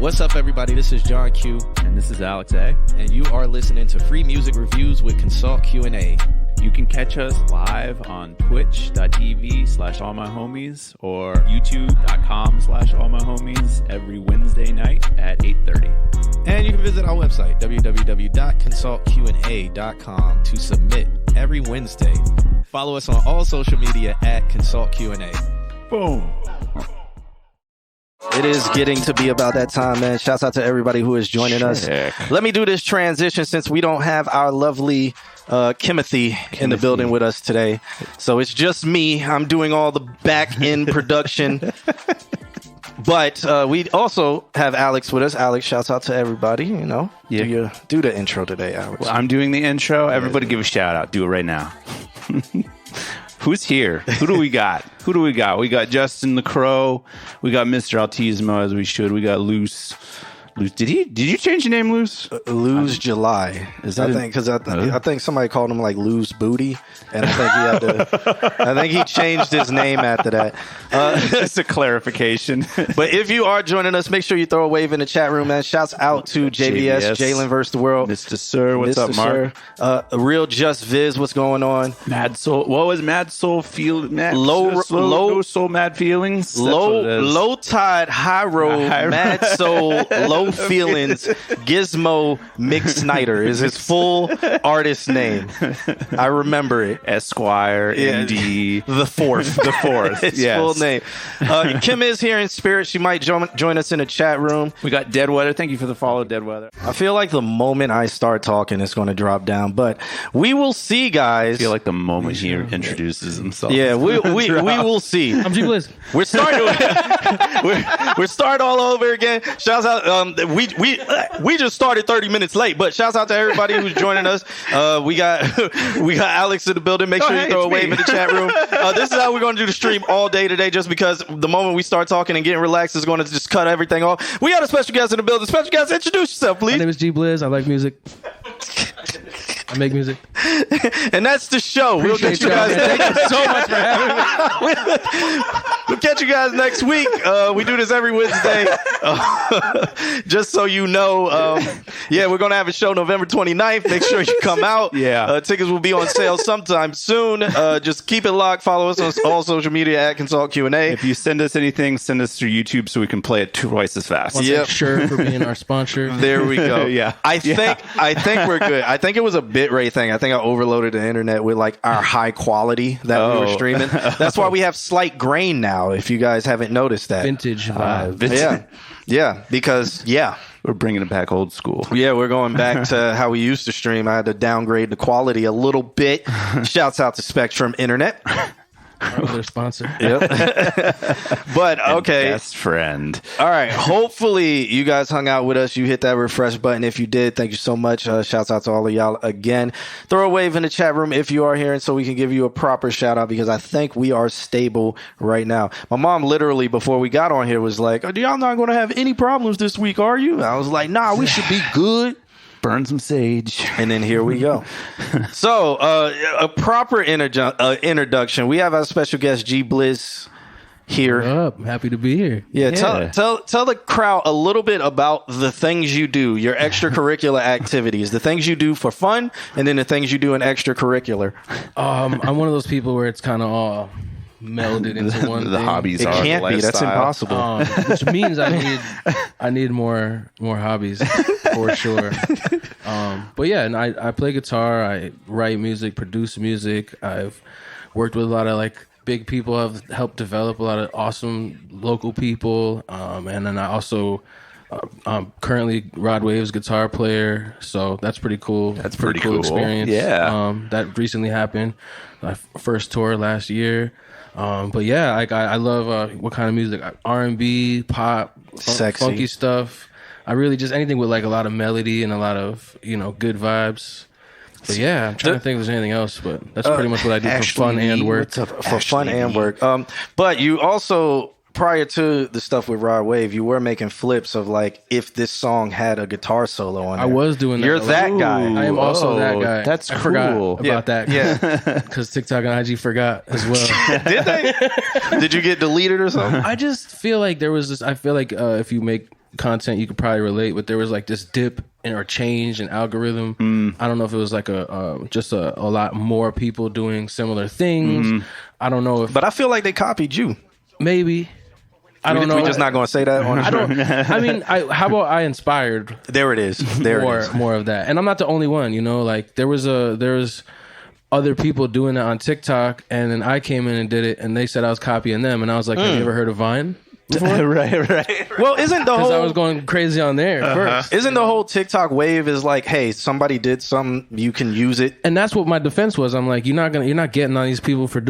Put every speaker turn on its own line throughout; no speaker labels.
What's up, everybody? This is John Q.
And this is Alex A.
And you are listening to Free Music Reviews with Consult Q&A.
You can catch us live on twitch.tv/allmyhomies or youtube.com/allmyhomies every Wednesday night at 8:30.
And you can visit our website, www.consultqa.com, to submit every Wednesday. Follow us on all social media at Consult Q&A.
Boom.
It is getting to be about that time, man. Shouts out to everybody who is joining us. Let me do this transition since we don't have our lovely Kimothy in the building with us today. So it's just me. I'm doing all the back end production. But we also have Alex with us. Alex, shouts out to everybody. You know, do the intro today, Alex.
Well, I'm doing the intro. Everybody give a shout out. Do it right now. Who's here? Who do we got? We got Justin the Crow. We got Mr. Altismo, as we should. We got Loose. Did you change your name, Loose?
Lose July. Is that I think somebody called him like Lose Booty, and I think he changed his name after that.
Just a clarification.
But if you are joining us, make sure you throw a wave in the chat room, man. Shouts out to JBS, Jalen vs. the World.
Mr. Sir, what's up, Mark?
Real Just Viz, what's going on?
Mad Soul. What was Mad Soul feel?
Low
Soul, Mad Feelings.
Low Tide, High Road, Mad Soul, Low Feelings, Gizmo Mick Snyder is his full artist name. I remember it.
Esquire, MD.
The fourth. His full name. Kim is here in spirit. She might join us in the chat room.
We got Deadweather. Thank you for the follow, Deadweather.
I feel like the moment I start talking, it's going to drop down, but we will see, guys.
I feel like the moment he introduces himself.
Yeah, we will see.
I'm G Bliss.
We're starting. we're starting all over again. Shouts out. We just started 30 minutes late, but shouts out to everybody who's joining us. We got Alex in the building. Make sure you throw a wave in the chat room. This is how we're going to do the stream all day today, just because the moment we start talking and getting relaxed is going to just cut everything off. We got a special guest in the building. Special guest, introduce yourself, please.
My name is G Bliss. I like music. I make music.
And that's the show. We'll catch you guys.
Thank you so much for having me.
We'll catch you guys next week. We do this every Wednesday. Just so you know, we're going to have a show November 29th. Make sure you come out. Tickets will be on sale sometime soon. Just keep it locked. Follow us on all social media at Consult Q&A.
If you send us anything, send us through YouTube so we can play it twice as fast.
Yep. Sure, for being our sponsor.
There we go. I think we're good. I think it was a bitrate thing. I think I overloaded the internet with like our high quality that we were streaming. That's why we have slight grain now, if you guys haven't noticed that.
Vintage vibe.
Because
we're bringing it back old school.
Yeah, we're going back to how we used to stream. I had to downgrade the quality a little bit. Shouts out to Spectrum Internet.
Our sponsor.
Yep. But okay.
Best friend.
All right. Hopefully you guys hung out with us. You hit that refresh button. If you did, thank you so much. Shouts out to all of y'all again. Throw a wave in the chat room if you are here, and so we can give you a proper shout out, because I think we are stable right now. My mom literally before we got on here was like, "Oh, y'all not going to have any problems this week, are you?" And I was like, "Nah, we should be good."
Burn some sage.
And then here we go. So, a proper introduction. We have our special guest, G Bliss, here.
What up? Happy to be here.
Yeah. Tell the crowd a little bit about the things you do, your extracurricular activities, the things you do for fun, and then the things you do in extracurricular.
I'm one of those people where it's kind of all melded into one
the
thing.
hobbies
It
are
can't
the
be. That's
lifestyle.
impossible.
Which means I need more hobbies for sure. But yeah, and I play guitar, I write music, produce music. I've worked with a lot of like big people. I've helped develop a lot of awesome local people. And then I also I'm currently Rod Wave's guitar player, so that's pretty cool.
That's pretty cool
experience.
Yeah.
That recently happened. My first tour last year. But yeah, I love what kind of music? R&B, pop,
Sexy.
funky stuff. I really just anything with like a lot of melody and a lot of good vibes. But yeah, I'm trying to think if there's anything else, but that's pretty much what I do for fun and work.
But you also, prior to the stuff with Rod Wave, you were making flips of like if this song had a guitar solo on it.
I was doing that.
You're that guy.
I am also that guy.
That's
I
cool.
forgot about that.
Yeah.
Because TikTok and IG forgot as well.
Did they? Did you get deleted or something?
I just feel like there was this. I feel like if you make content, you could probably relate, but there was like this dip or change in algorithm. I don't know if it was like just a lot more people doing similar things. I don't know if,
But I feel like they copied you.
maybe. I don't know.
We're just not going to say that on the
I
show.
don't. I mean, how about I inspired
There it is. There it is.
more of that, and I'm not the only one. You know, like there's other people doing it on TikTok, and then I came in and did it, and they said I was copying them, and I was like, have you ever heard of Vine?
right.
Well, isn't the
Because I
whole
was going crazy on there first.
isn't the whole TikTok wave is like, hey, somebody did something, you can use it.
And that's what my defense was. I'm like, you're not getting on these people for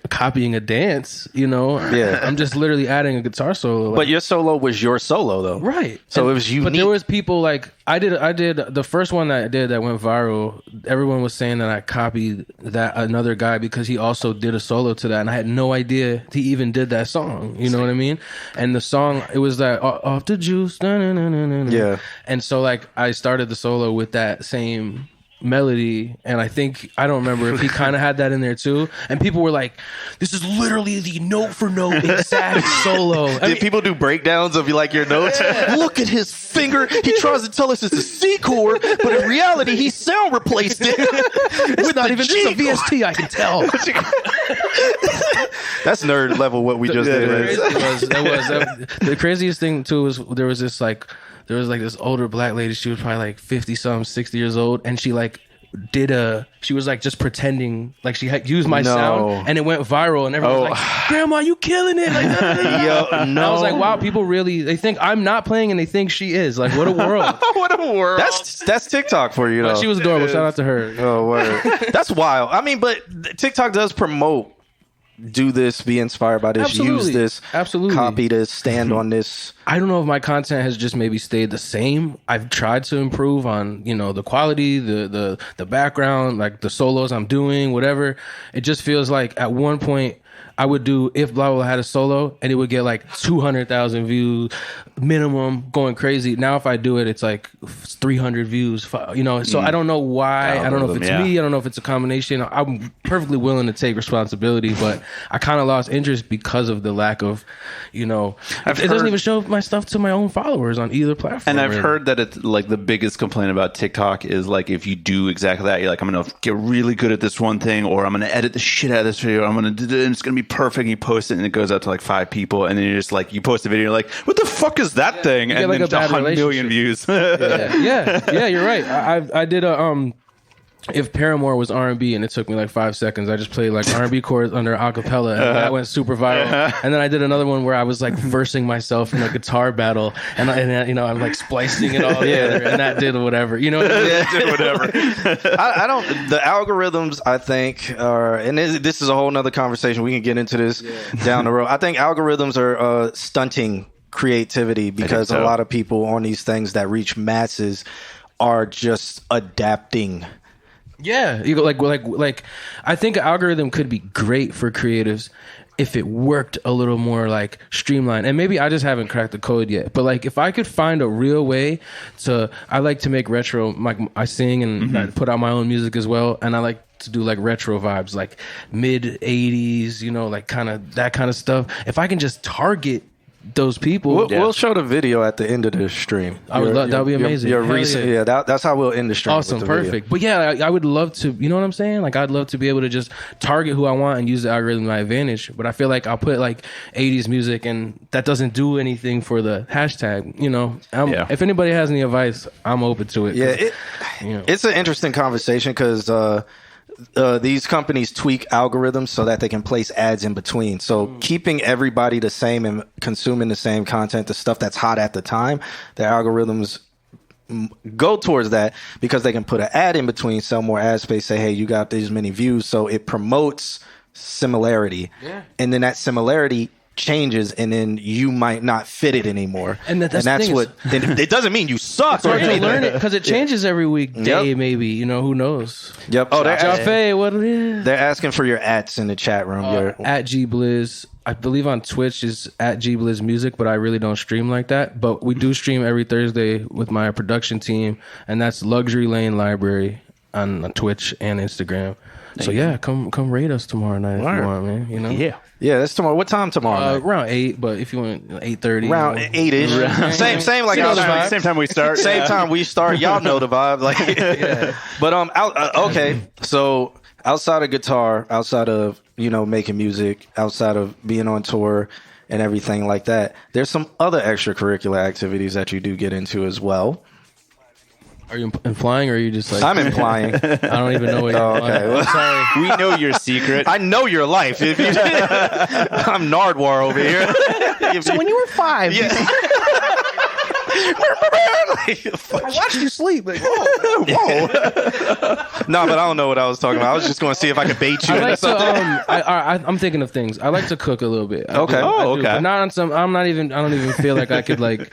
copying a dance, you know?
Yeah.
I'm just literally adding a guitar solo. Like,
But your solo was your solo though,
right.
So it was unique.
But there was people like I did the first one that I did that went viral. Everyone was saying that I copied that another guy because he also did a solo to that, and I had no idea he even did that song. You know what I mean? And the song, it was that off the juice.
Yeah.
And so like I started the solo with that same melody, and I don't remember if he kind of had that in there too, and people were like, this is literally the note for note exact solo.
Did people do breakdowns of like your notes? Look at his finger. He tries to tell us it's a C chord, but in reality, he sound replaced it.
It's not even just a VST, I can tell.
That's nerd level what we just did.
The craziest thing too was there was this older black lady. She was probably like 50 something, 60 years old, and she like she was like just pretending like she had used my sound, and it went viral, and everyone was like, grandma, you killing it. Like,
Yo, no.
I was like, wow, people really, they think I'm not playing and they think she is. Like, what a world.
What a world.
That's TikTok for you, though.
But she was adorable. Shout out to her.
Oh, word. That's wild. I mean, but TikTok does promote do this, be inspired by this,
Absolutely.
use this,
Absolutely.
copy this, stand on this.
I don't know if my content has just maybe stayed the same. I've tried to improve on, the quality, the background, like the solos I'm doing, whatever. It just feels like at one point I would do If Blah Blah had a solo and it would get like 200,000 views minimum, going crazy. Now if I do it, it's like 300 views, so I don't know why. I don't know if it's me. I don't know if it's a combination. I'm perfectly willing to take responsibility, but I kind of lost interest because of the lack of, it doesn't even show my stuff to my own followers on either platform.
And I've heard that it's like the biggest complaint about TikTok is like if you do exactly that, you're like, I'm going to get really good at this one thing, or I'm going to edit the shit out of this video. I'm going to do it, and it's going to be perfect. You post it and it goes out to like 5 people, and then you're just like, you post a video, you're like, what the fuck is that thing? And
like
then
a bad
100 million views.
yeah, you're right. I did a if Paramore was R&B and it took me like 5 seconds, I just played like R&B chords under acapella, and that went super viral. And then I did another one where I was like versing myself in a guitar battle, and I'm like splicing it all together, and that did whatever. You know what I mean?
Yeah, did whatever. I don't. The algorithms, I think, are, and this is a whole nother conversation. We can get into this down the road. I think algorithms are stunting creativity because a lot of people on these things that reach masses are just adapting.
Yeah, you go like I think an algorithm could be great for creatives if it worked a little more like streamlined. And maybe I just haven't cracked the code yet. But like if I could find a real way I like to make retro, like I sing and I put out my own music as well, and I like to do like retro vibes, like mid 80s, like kind of that kind of stuff. If I can just target those people,
We'll show the video at the end of the stream.
I would love that. Would be amazing.
Your recent, that's how we'll end the stream.
Awesome,
with the
perfect.
video.
But yeah, I would love to. You know what I'm saying? Like I'd love to be able to just target who I want and use the algorithm to my advantage. But I feel like I'll put like 80s music, and that doesn't do anything for the hashtag. If anybody has any advice, I'm open to it.
Yeah, it's an interesting conversation because these companies tweak algorithms so that they can place ads in between. So keeping everybody the same and consuming the same content, the stuff that's hot at the time, the algorithms go towards that because they can put an ad in between, sell more ad space, say, hey, you got these many views. So it promotes similarity. Yeah. And then that similarity changes, and then you might not fit it anymore. And that's what it doesn't mean you suck.
It's hard to learn it because it changes every week, day maybe. Who knows?
Yep. Oh,
what it is?
They're asking for your ats in the chat room.
At GBlizz. I believe on Twitch is at GBlizz Music, but I really don't stream like that. But we do stream every Thursday with my production team, and that's Luxury Lane Library on Twitch and Instagram. So yeah, come raid us tomorrow night if you want, man. You know.
Yeah.
That's tomorrow. What time tomorrow night?
Around 8, but if you want 8:30,
Around 8-ish. Same like outside.
Same time we start.
Same time we start. Y'all know the vibe. Like, but okay. So outside of guitar, outside of making music, outside of being on tour and everything like that, there's some other extracurricular activities that you do get into as well.
Are you implying, or are you just like?
I'm implying.
I don't even know what you're
okay.
I'm sorry.
We know your secret.
I know your life. If you, I'm Nardwar over here.
So when you were 5,
I watched you sleep. Like, whoa.
No, but I don't know what I was talking about. I was just going to see if I could bait you
I
into
like
something.
I'm thinking of things. I like to cook a little bit.
Okay.
I do, but not on some. I don't even feel like I could make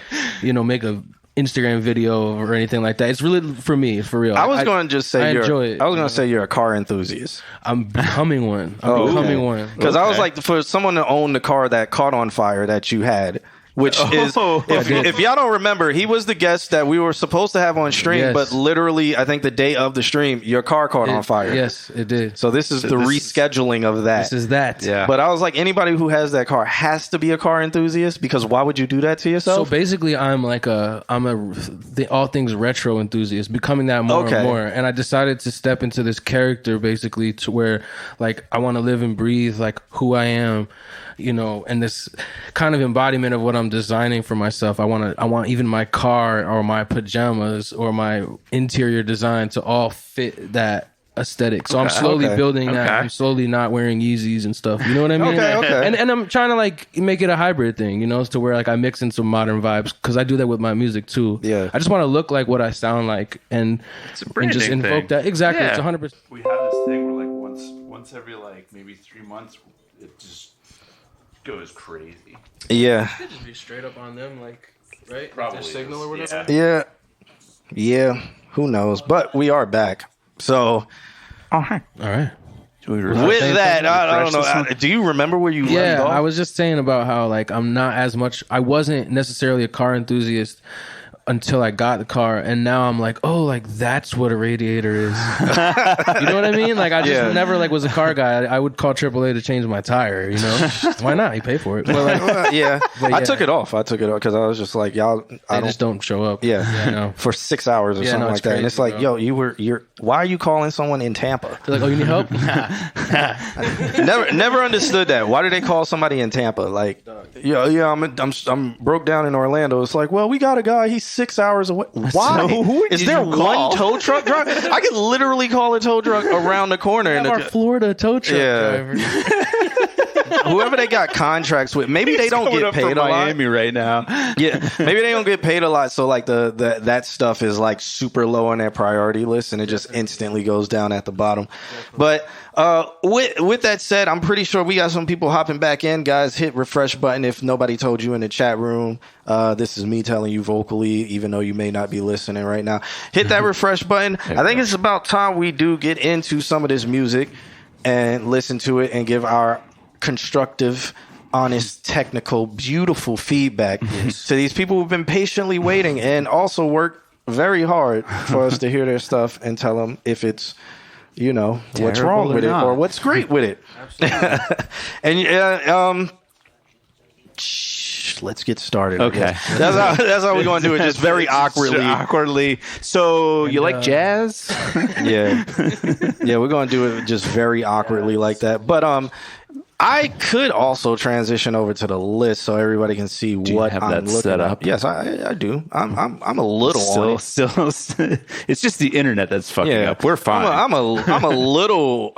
a Instagram video or anything like that. It's really for me. It's for real.
I was going to just say
I enjoy it.
I was going to say you're a car enthusiast.
I'm becoming one. One.
Because I was like, for someone to own the car that caught on fire that you had, which is, if y'all don't remember, he was the guest that we were supposed to have on stream, but literally, I think the day of the stream, your car caught on fire.
Yes, it did.
So this is the rescheduling of that.
This is that.
Yeah.
But I was like, anybody who has that car has to be a car enthusiast, because why would you do that to yourself?
So basically, I'm all things retro enthusiast, becoming that more and more. And I decided to step into this character basically to where like I want to live and breathe like who I am, and this kind of embodiment of what I'm designing for myself. I want even my car or my pajamas or my interior design to all fit that aesthetic. So I'm slowly building that. I'm slowly not wearing Yeezys and stuff. You know what I mean?
Okay.
And I'm trying to like make it a hybrid thing, to where like I mix in some modern vibes, because I do that with my music too.
Yeah.
I just want to look like what I sound like and just invoke that. Exactly.
Yeah.
It's 100%.
We have this thing where like once every like maybe 3 months, it just goes crazy.
Yeah.
Could just be straight up on them, like, right?
Probably
their signal or whatever.
Yeah. Who knows? But we are back. So,
All right.
with that, I don't know. Do you remember where you left off?
I was just saying about how like I wasn't necessarily a car enthusiast until I got the car, and now I'm like, oh, like that's what a radiator is. You know what I mean? Like I just never like was a car guy. I would call AAA to change my tire. Why not? You pay for it. But like,
I took it off because I was just like, y'all,
I just don't show up.
For 6 hours or something like that.
Crazy,
and it's like,
bro.
you're. Why are you calling someone in Tampa?
They're like, oh, you need help?
Never understood that. Why do they call somebody in Tampa? Like, I'm broke down in Orlando. It's like, well, we got a guy. He's 6 hours away. Why?
So
is there one tow truck driver? I could literally call a tow truck around the corner.
We have our Florida tow truck driver.
Whoever they got contracts with, maybe they don't get paid a lot.
Miami right now.
Yeah, maybe they don't get paid a lot. So like that stuff is like super low on their priority list, and it just instantly goes down at the bottom. But with that said, I'm pretty sure we got some people hopping back in. Guys, hit refresh button if nobody told you in the chat room. This is me telling you vocally, even though you may not be listening right now. Hit that refresh button. I think it's about time we do get into some of this music and listen to it and give our constructive, honest, technical, beautiful feedback to these people who've been patiently waiting and also work very hard for us to hear their stuff and tell them if it's what's wrong with it or what's great with it. And let's get started.
Okay.
That's how we're going to do it, just very awkwardly.
So you like jazz?
Yeah, we're going to do it just very awkwardly like that. But I could also transition over to the list so everybody can see what I'm looking
set
at.
up.
Yes, I do. I'm a little on it.
Still, it's just the internet that's fucking up. We're fine.
I'm a little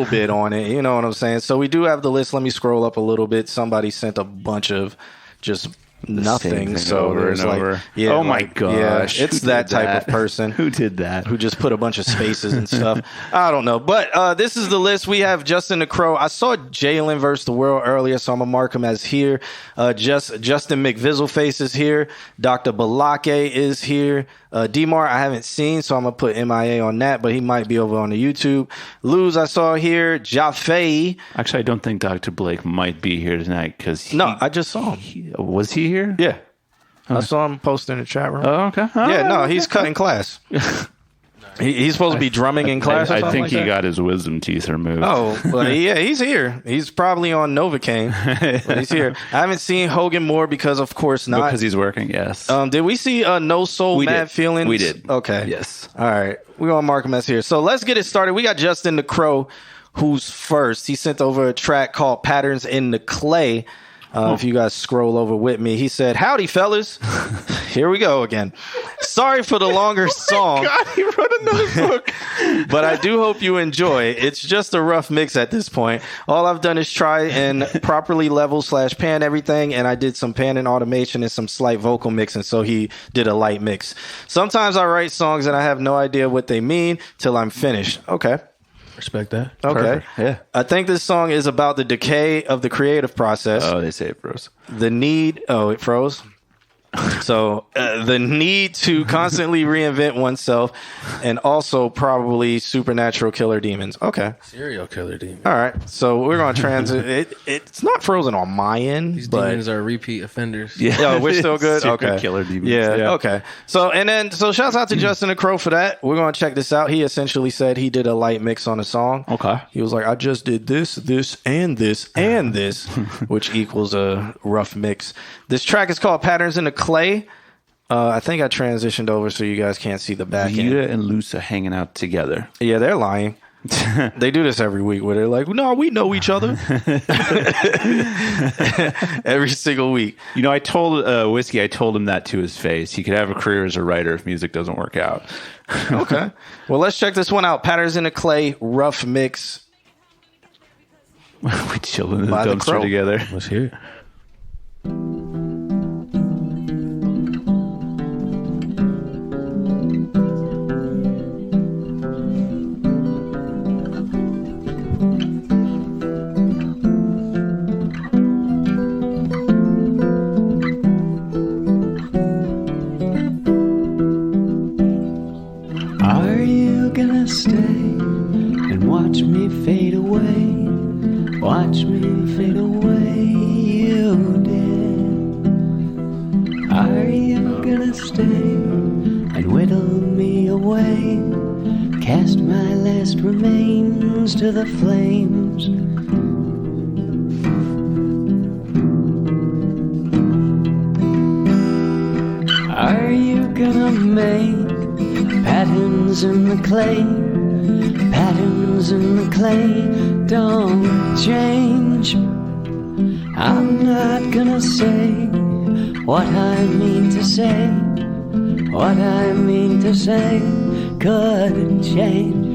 bit on it. You know what I'm saying? So we do have the list. Let me scroll up a little bit. Somebody sent a bunch of just nothing. So
over and over.
Yeah.
Oh my gosh.
Yeah, it's that type of person.
Who did that?
Who just put a bunch of spaces and stuff. I don't know. But this is the list. We have Justin the Crow. I saw Jalen versus the World earlier, so I'm going to mark him as here. Justin McVizzleface is here. Dr. Balake is here. D-Mar, I haven't seen, so I'm going to put MIA on that, but he might be over on the YouTube. Luz, I saw here. Jaffe.
Actually, I don't think Dr. Blake might be here tonight because
No, I just saw him.
Was he here?
Yeah.
Okay.
I saw him post in the chat room.
Oh, okay.
Yeah, no, he's cutting class. He's supposed to be drumming in class.
I think
like
he
that?
got his wisdom teeth removed.
Oh, well, yeah, he's here. He's probably on Novocaine, but he's here. I haven't seen Hogan more because, of course, not.
Because he's working, yes.
Did we see No Soul Mad Feelings?
We did.
Okay.
Yes.
All right. We're going to mark him as here. So let's get it started. We got Justin the Crow, who's first. He sent over a track called Patterns in the Clay. If you guys scroll over with me, he said, "Howdy, fellas." Here we go again. Sorry for the longer song.
God, he wrote another book.
But I do hope you enjoy. It's just a rough mix at this point. All I've done is try and properly level/pan everything, and I did some panning automation and some slight vocal mixing, so he did a light mix. Sometimes I write songs and I have no idea what they mean till I'm finished. Okay.
Respect that.
Okay.
Perfect. Yeah.
I think this song is about the decay of the creative process.
Oh, they say it froze.
The need. Oh, it froze. So the need to constantly reinvent oneself, and also probably supernatural killer demons. Okay.
Serial killer demon.
All right. So we're going to transit. It's not frozen on my end.
These
but
demons are repeat offenders.
Yeah, we're still good.
Serial
Okay.
killer demons.
Yeah. Okay. So shouts out to Justin the Crow for that. We're going to check this out. He essentially said he did a light mix on a song.
Okay.
He was like, I just did this, and this, which equals a rough mix. This track is called Patterns in the Clay. I think I transitioned over so you guys can't see the back end.
Yuta and Lusa hanging out together.
Yeah, they're lying. They do this every week where they're like, no, we know each other. Every single week.
You know, I told Whiskey, I told him that to his face. He could have a career as a writer if music doesn't work out.
Okay. Well, let's check this one out. Patterns in the Clay, rough mix.
We chill in the
By the
dumpster
Crow.
together.
Let's hear it.
Are you gonna stay and watch me fade away? Watch me fade away, you did. Are you gonna stay and whittle me away? Cast my last remains to the flames. Are you gonna make patterns in the clay? Patterns in the clay don't change. I'm not gonna say what I mean to say. What I mean to say couldn't change.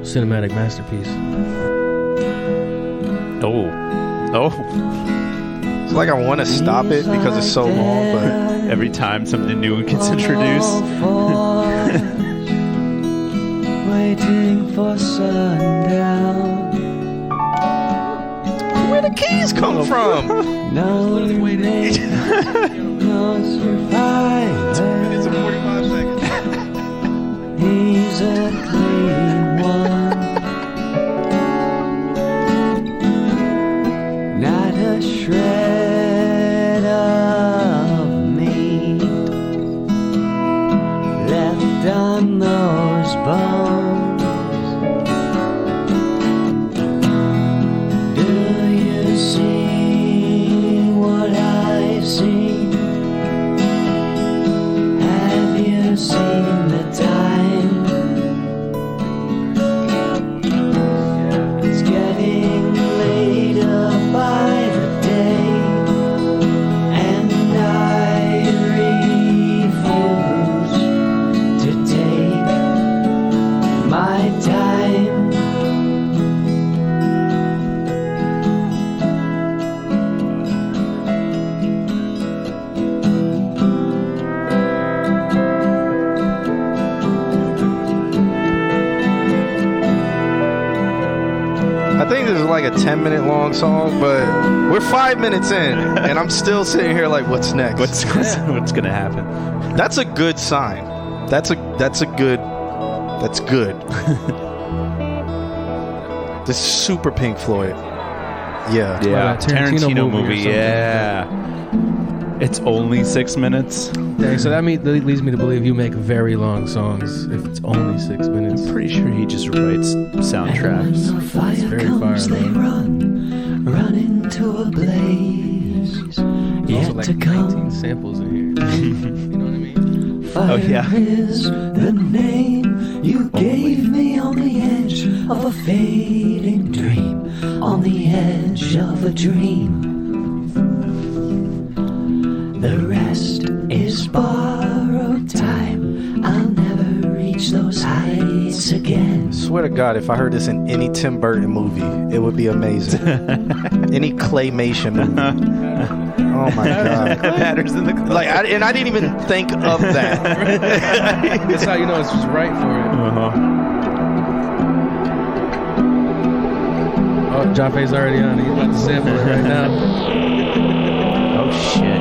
Cinematic masterpiece.
Oh.
It's like I want to stop it because it's so long, but
Every time something new gets introduced.
Waiting for sundown.
where the keys come from?
No name, no survivor.
It's a 45 seconds.
He's a clean one, not a shred of me. seen the time. It's getting later by the day, and I refuse to take my time.
I think this is like a 10-minute long song, but we're 5 minutes in, and I'm still sitting here like, what's next?
What's gonna happen?
That's a good sign. That's good. This is super Pink Floyd. Yeah.
Yeah,
a Tarantino movie or something.
Yeah, it's only 6 minutes.
Dang, so that leads me to believe you make very long songs if it's only 6 minutes.
Pretty sure he just writes soundtracks.
When the fire
very
comes,
far,
they run into a blaze.
Also
Yet
like
to
19
come,
samples in here. You know what I mean?
fire is the name you gave me on the edge of a fading dream, on the edge of a dream. The rest is borrowed time. I'll never reach those heights again.
Swear to God, if I heard this in any Tim Burton movie, it would be amazing. Any claymation movie. Oh my God.
Matters in the club.
Like, I didn't even think of that.
That's how you know it's just right for it. Oh, Jafe's already on it. He's about to sample it right now.
Oh shit.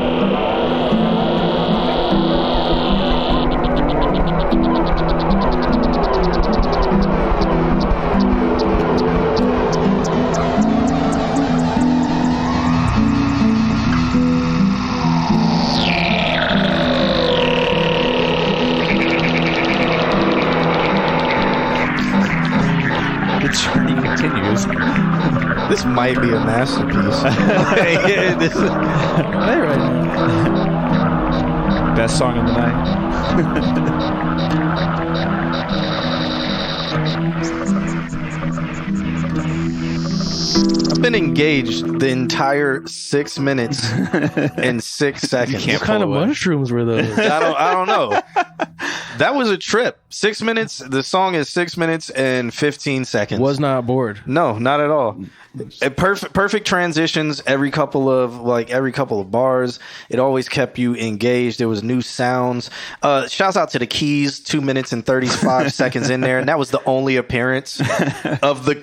The journey continues.
This might be a masterpiece.
Play right now.
Best song of the night.
I've been engaged the entire 6 minutes and 6 seconds.
can't
What kind of
pull away.
mushrooms were those?
I don't know. That was a trip. 6 minutes. The song is 6 minutes and 15 seconds.
Was not bored.
No, not at all. Perfect transitions every couple of bars. It always kept you engaged. There was new sounds. Shouts out to the keys. 2 minutes and 35 seconds in there, and that was the only appearance of the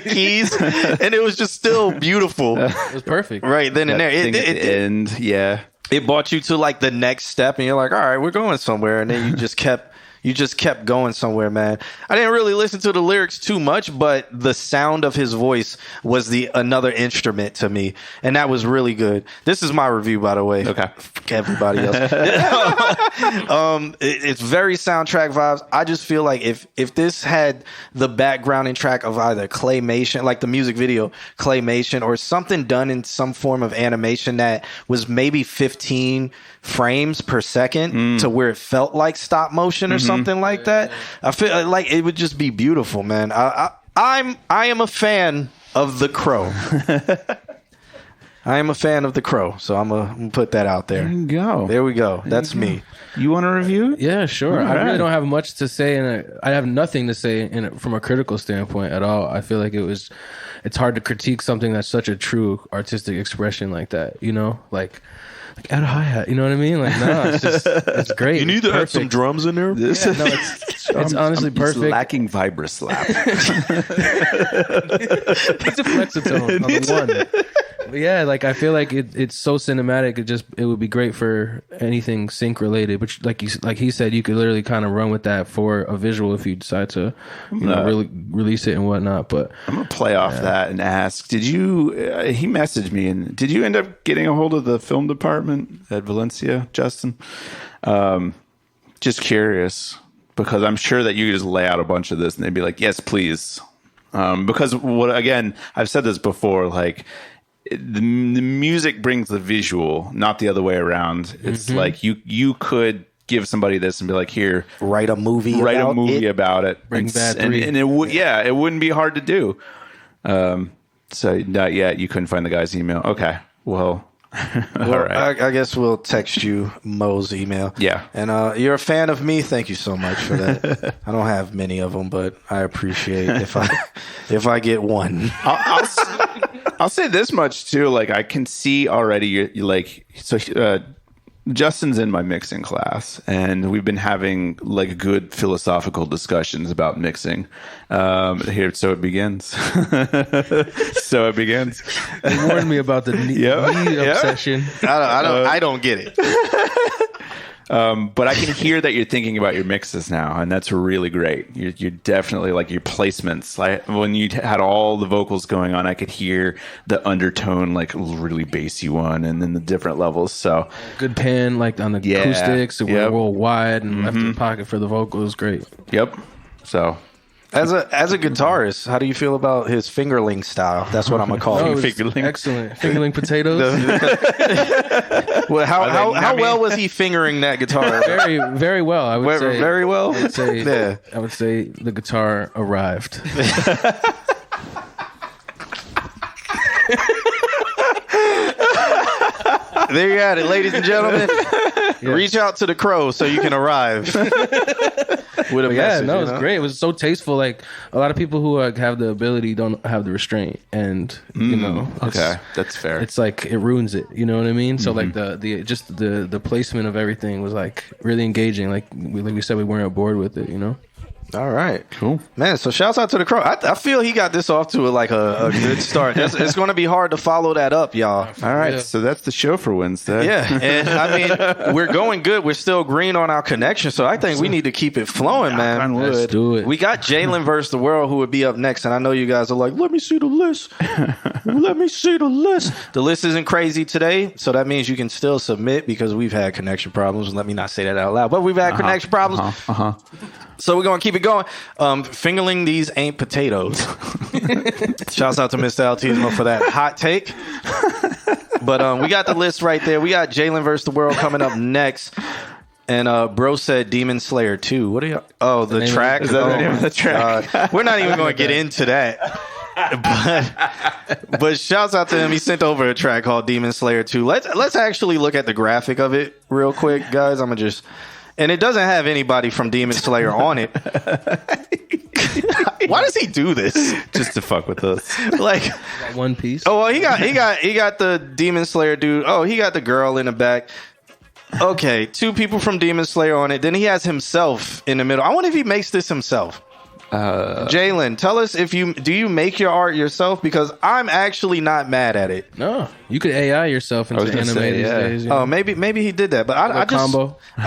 keys, and it was just still beautiful.
It was perfect.
Right then and there.
Thing at the end, yeah.
It brought you to like the next step, and you're like, all right, we're going somewhere, and then you just kept going somewhere, man. I didn't really listen to the lyrics too much, but the sound of his voice was another instrument to me, and that was really good. This is my review, by the way.
Okay.
Fuck everybody else. It's very soundtrack vibes. I just feel like if this had the backgrounding track of either claymation, like the music video claymation, or something done in some form of animation that was maybe 15 frames per second to where it felt like stop motion or something like that, I feel like it would just be beautiful, man. I am a fan of The Crow. I am a fan of The Crow, so I'm gonna put that out there.
There you go.
There we go. That's me.
You want to review?
Yeah, sure.
All
I
right.
really don't have much to say, and I have nothing to say from a critical standpoint at all. I feel like it's hard to critique something that's such a true artistic expression like that. You know, like add a hi hat. You know what I mean? Like, no, it's great.
You need to have some drums in there.
Yeah, no, it's honestly perfect.
He's lacking vibroslap.
It's a flexitone on the one. But yeah, like I feel like it's so cinematic. It would be great for anything sync related. But like he said, you could literally kind of run with that for a visual if you decide to, really release it and whatnot. But
I'm gonna play off that and ask: did you? He messaged me, and did you end up getting a hold of the film department at Valencia, Justin? Just curious, because I'm sure that you could just lay out a bunch of this, and they'd be like, "Yes, please." Because I've said this before, like. The music brings the visual, not the other way around. It's like you could give somebody this and be like, here,
Write a movie
about it.
Breaking Bad
and
3.
and it would, it wouldn't be hard to do. So not yet. You couldn't find the guy's email. Okay, well. All right.
I guess we'll text you Mo's email.
Yeah.
And you're a fan of me. Thank you so much for that. I don't have many of them, but I appreciate if I get one.
I'll say this much too. Like I can see already. You're like so. Justin's in my mixing class, and we've been having like good philosophical discussions about mixing. Here, so it begins. So it begins.
You warned me about the knee obsession.
I don't get it.
But I can hear that you're thinking about your mixes now, and that's really great. You're definitely like your placements. Like when you had all the vocals going on, I could hear the undertone, like really bassy one, and then the different levels. So
Good pan, like on the acoustics, it went real wide and left the pocket for the vocals. Great.
Yep. So
As a guitarist, how do you feel about his fingerling style? That's what I'm gonna call
Oh,
it.
it was excellent. Fingerling potatoes.
Well, how well was he fingering that guitar?
Very, very well. I would say
Very well.
I would say,
Yeah.
I would say the guitar arrived.
There you had it, ladies and gentlemen. Reach out to the crow so you can arrive with a message.
No, it was great. It was so tasteful. Like a lot of people who have the ability don't have the restraint, and you know,
okay, that's fair.
It's like it ruins it. You know what I mean? So like the placement of everything was like really engaging. Like we said, we weren't bored with it. You know.
All right,
cool,
man. So shouts out to the crow. I feel he got this off to a good start. It's going to be hard to follow that up, y'all.
All right, so that's the show for Wednesday.
Yeah, and I mean we're going good. We're still green on our connection, so I think we need to keep it flowing, man.
Let's do it.
We got Jalen versus the world, who would be up next, and I know you guys are like, let me see the list. Let me see the list. The list isn't crazy today, so that means you can still submit because we've had connection problems. Let me not say that out loud, but we've had connection problems. So we're going to keep it going. Fingerling these ain't potatoes. Shouts out to Mr. Altismo for that hot take. But we got the list right there. We got Jalen versus the world coming up next. And bro said Demon Slayer 2. What are you? Oh, the track.
Is that the name of the track?
We're not even going to get into that. But shouts out to him. He sent over a track called Demon Slayer 2. Let's actually look at the graphic of it real quick, guys. I'm going to just... And it doesn't have anybody from Demon Slayer on it. Why does he do this?
Just to fuck with us.
Like
One Piece.
Oh, well, he got the Demon Slayer dude. Oh, he got the girl in the back. Okay, 2 people from Demon Slayer on it. Then he has himself in the middle. I wonder if he makes this himself. Jalen, tell us do you make your art yourself? Because I'm actually not mad at it.
No, you could AI yourself into anime these days. You know?
Oh, maybe he did that, but I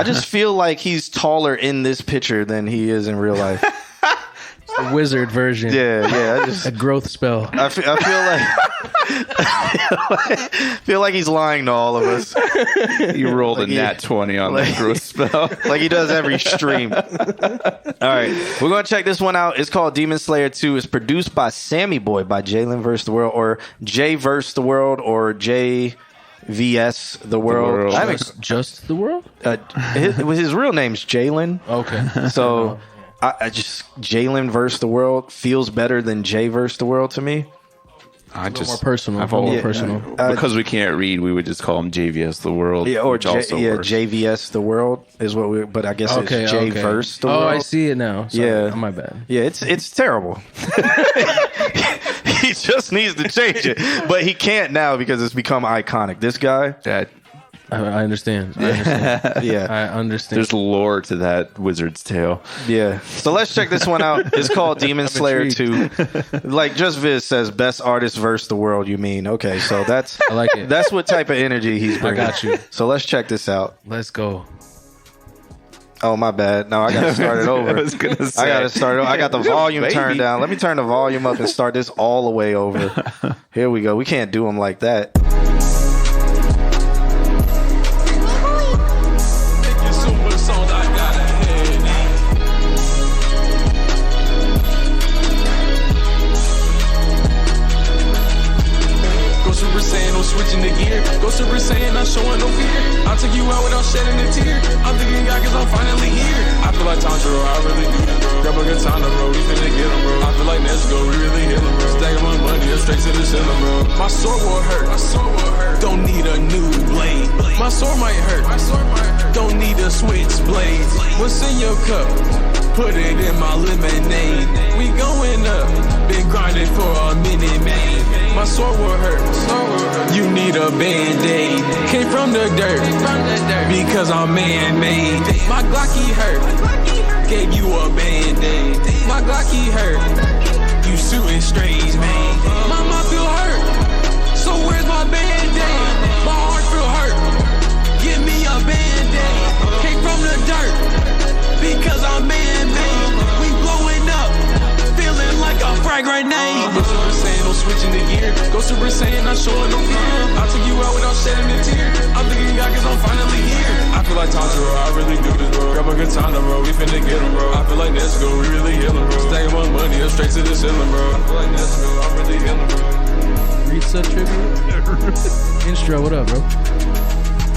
just feel like he's taller in this picture than he is in real life.
The wizard version.
Yeah.
A growth spell.
I feel like he's lying to all of us.
You rolled a nat 20 on that growth spell.
Like he does every stream. All right. We're going to check this one out. It's called Demon Slayer 2. It's produced by Sammy Boy by Jalen vs. the World, or J vs. the World, or J VS the World.
Just the world?
His real name's Jalen.
Okay.
So I just Jalen versus the world feels better than J versus the world to me.
More personal.
Because we can't read, we would just call him JVS the world.
Yeah, or JVS the world is what we. But I guess it's J versus the world.
Oh, I see it now. Sorry,
yeah,
my bad.
Yeah, it's terrible. He just needs to change it, but he can't now because it's become iconic. This guy.
I understand. Yeah, I understand.
There's lore to that wizard's tale.
Yeah. So let's check this one out. It's called Demon Slayer 2. Like Just Viz says, best artist versus the world. You mean? Okay, so
I like it.
That's what type of energy he's bringing.
I got you.
So let's check this out.
Let's go.
Oh, my bad. No, I got to start it over.
I was gonna say.
I got to start it. I got the volume turned down. Let me turn the volume up and start this all the way over. Here we go. We can't do them like that.
Go Super Saiyan, no switching the gear. Go Super Saiyan, not showing no fear. I'll take you out without shedding a tear. I'm thinking God, cause I'm finally here. I feel like Tanjiro, I really do this, bro. Grab a katana, bro, we finna get him, bro. I feel like Nesco, we really heal him, bro. Stacking my money, up straight to the ceiling, bro. My sword will hurt, don't need a new blade. My sword might hurt, don't need a switchblade. What's in your cup? Put it in my lemonade. We going up, been grinding for a minute, man. My sword will hurt, you need a band-aid. Came from the dirt, because I'm man-made. My Glocky hurt, gave you a band-aid. My Glocky hurt, you shooting strays, man. My mouth feel hurt, so where's my band-aid? My heart feel hurt, give me a band-aid. Came from the dirt, because I'm man-made. We blowing up, feeling like a frag grenade. Go Super Saiyan, no switching the gear. Go Super Saiyan, not showing no fear. I'll take you out without shedding a tear. I'm thinking God, cause I'm finally here. I feel like Tanjiro, I really do this, bro. Grab a katana, bro, we finna get him, bro. I feel like Nesco, we really heal him, bro. Stacking my money up straight to the ceiling, bro. I feel like Nesco, I'm really healing, bro.
Reset tribute. Intro, what up, bro?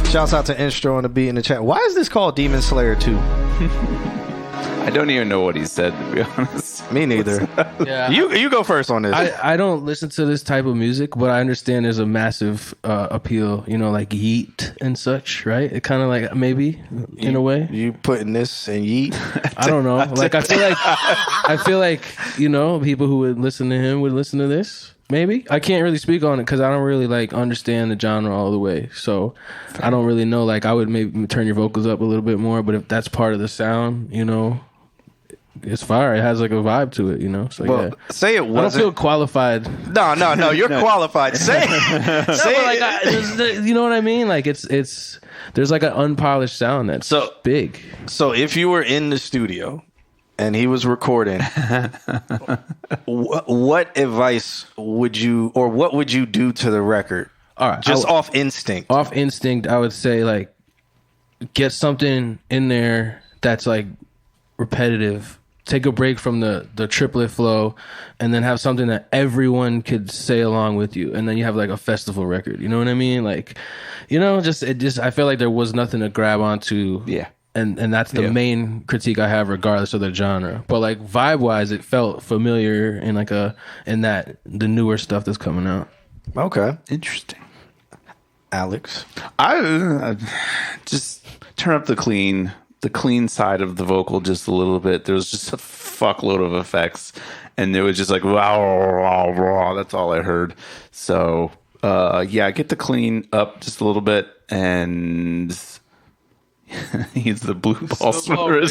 Shouts out to Instro on the beat in the chat. Why is this called Demon Slayer 2?
I don't even know what he said, to be honest.
Me neither.
Yeah,
You go first on this.
I don't listen to this type of music, but I understand there's a massive appeal, you know, like Yeet and such, right? It kind of like maybe in a way.
You putting this in Yeet?
I don't know. Like I feel like you know people who would listen to him would listen to this. Maybe I can't really speak on it because I don't really like understand the genre all the way. So I don't really know. Like I would maybe turn your vocals up a little bit more, but if that's part of the sound, you know, it's fire. It has like a vibe to it, you know. So
Well,
yeah,
say it
I don't
wasn't.
feel qualified.
No. You're qualified. Say it. Say
But,
it.
like, you know what I mean? Like it's there's like an unpolished sound that's
So-
big.
So if you were in the studio and he was recording, what advice would you, or what would you do to the record?
All right,
Just off instinct.
Off instinct, I would say like get something in there that's like repetitive. Take a break from the triplet flow, and then have something that everyone could say along with you, and then you have like a festival record. You know what I mean? Like, you know, I feel like there was nothing to grab onto.
Yeah.
And that's the main critique I have, regardless of the genre. But like vibe wise, it felt familiar in like the newer stuff that's coming out.
Okay.
Interesting.
Alex.
I just turn up the clean side of the vocal just a little bit. There was just a fuckload of effects, and it was just like wow. That's all I heard. So get the clean up just a little bit, and he's the blue ball swimmer.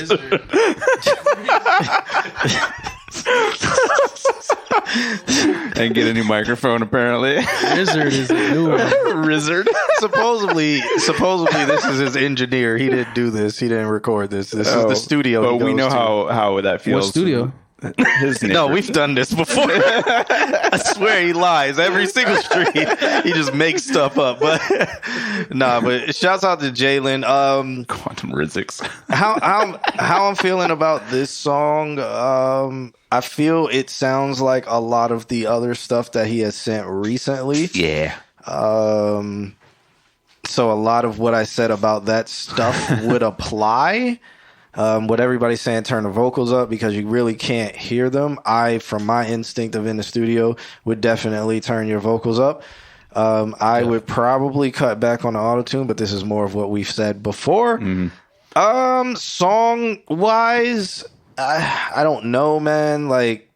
And get a new microphone apparently.
Wizard is a new one.
Rizzard.
Supposedly this is his engineer. He didn't do this. He didn't record this. This is the studio.
But
he
we
goes
know
to.
how that feels.
What studio?
His
No, we've done this before. I swear he lies. Every single stream, he just makes stuff up. But but shouts out to Jalen.
quantum physics.
How I'm feeling about this song. I feel it sounds like a lot of the other stuff that he has sent recently.
Yeah.
So a lot of what I said about that stuff would apply. What everybody's saying, turn the vocals up because you really can't hear them. From my instinct of in the studio, would definitely turn your vocals up. I would probably cut back on the auto-tune, but this is more of what we've said before.
Mm-hmm.
Song wise, I don't know, man. Like,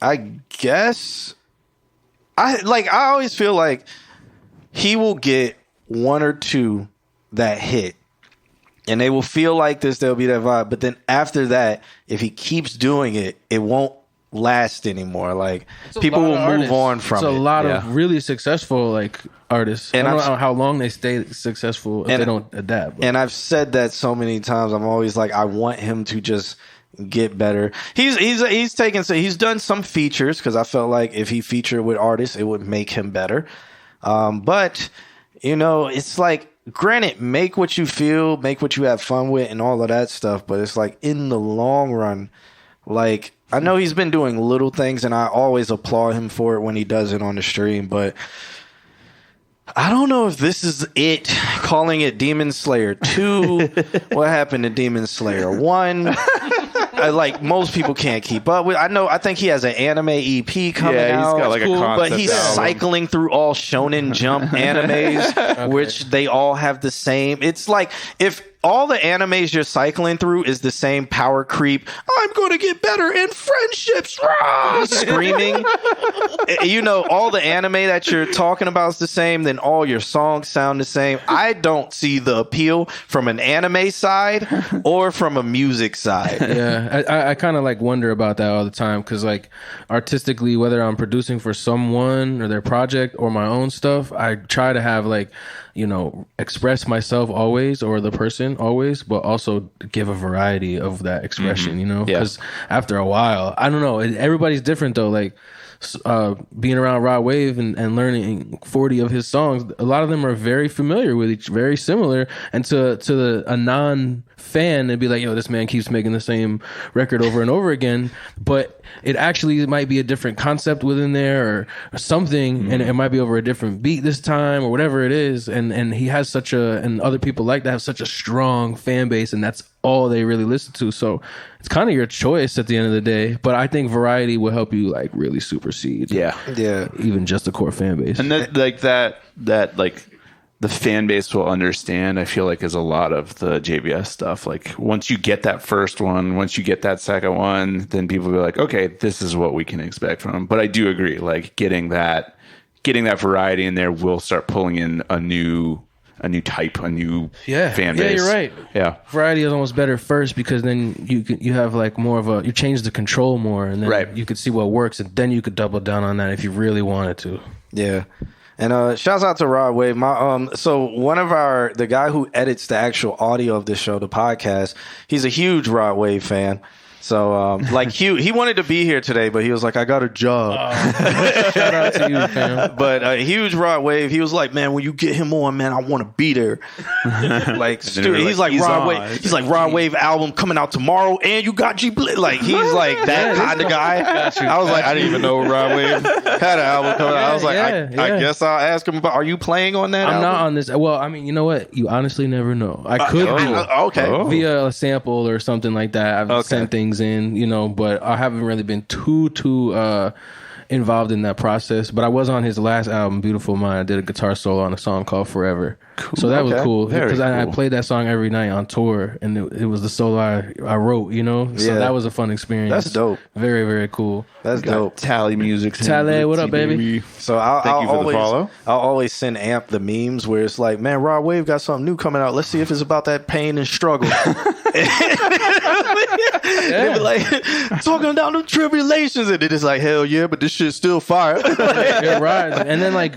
I guess I always feel like he will get one or two that hit. And they will feel like this, there'll be that vibe. But then after that, if he keeps doing it, it won't last anymore. Like, people will move on from it.
It's a lot of really successful like artists. And I don't know how long they stay successful if they don't adapt. But.
And I've said that so many times. I'm always like, I want him to just get better. He's done some features because I felt like if he featured with artists, it would make him better. But you know, it's like, granted, make what you feel, make what you have fun with, and all of that stuff. But it's like in the long run, like I know he's been doing little things, and I always applaud him for it when he does it on the stream, but I don't know if this is it, calling it Demon Slayer 2. What happened to Demon Slayer 1? Like, most people can't keep up with. I think he has an anime EP coming out.
Yeah, he's got like a concept
but he's
album.
cycling through all Shonen Jump animes, which they all have the same. It's like if all the animes you're cycling through is the same power creep. I'm going to get better in friendships. Rah! Screaming. You know, all the anime that you're talking about is the same. Then all your songs sound the same. I don't see the appeal from an anime side or from a music side.
Yeah, I kind of like wonder about that all the time because like artistically, whether I'm producing for someone or their project or my own stuff, I try to have like, you know, express myself always or the person always, but also give a variety of that expression, you know, because after a while, I don't know, everybody's different though. Like being around Rod Wave and learning 40 of his songs, a lot of them are very familiar with each, very similar. And to a non-fan, it'd be like, yo, this man keeps making the same record over and over again. But it actually might be a different concept within there or something, and it might be over a different beat this time or whatever it is. And he has and other people like that have such a strong fan base, and that's all they really listen to. So it's kind of your choice at the end of the day. But I think variety will help you like really supersede.
Yeah.
Even just the core fan base.
And that like the fan base will understand, I feel like, is a lot of the JBS stuff. Like once you get that first one, once you get that second one, then people will be like, okay, this is what we can expect from them. But I do agree, like getting that variety in there will start pulling in a new type, a new fan base.
Yeah, you're right.
Yeah.
Variety is almost better first because then you have like more of you change the control more, and then you could see what works, and then you could double down on that if you really wanted to.
Yeah. And shouts out to Rod Wave. So one of the guy who edits the actual audio of this show, the podcast, he's a huge Rod Wave fan. So, like, he wanted to be here today, but he was like, I got a job.
Shout out to you, fam.
But huge Rod Wave. He was like, man, when you get him on, man, I want to be there. Like, he's like Rod Wave. He's like Rod Wave album coming out tomorrow, and you got G Blitz. Like, he's like that kind of guy. I was like, I didn't even know Rod Wave had an album coming out. I was like, I guess I'll ask him about. Are you playing on that?
I'm
album?
not on this. Well, I mean, you know what? You honestly never know. I could be
okay
via a sample or something like that. I've sent things in, you know, but I haven't really been too involved in that process. But I was on his last album, Beautiful Mind. I did a guitar solo on a song called Forever. Cool. So that was cool because I played that song every night on tour, and it was the solo I wrote, you know. So that was a fun experience.
That's dope.
Very, very cool.
That's dope.
Tally Music.
Tally, what up, baby?
So
Thank you for the follow.
I'll always send Amp the memes where it's like, man, Rod Wave got something new coming out. Let's see if it's about that pain and struggle. They be like talking down the tribulations, and it is like, hell yeah, but this shit's still fire.
Yeah, right. And then I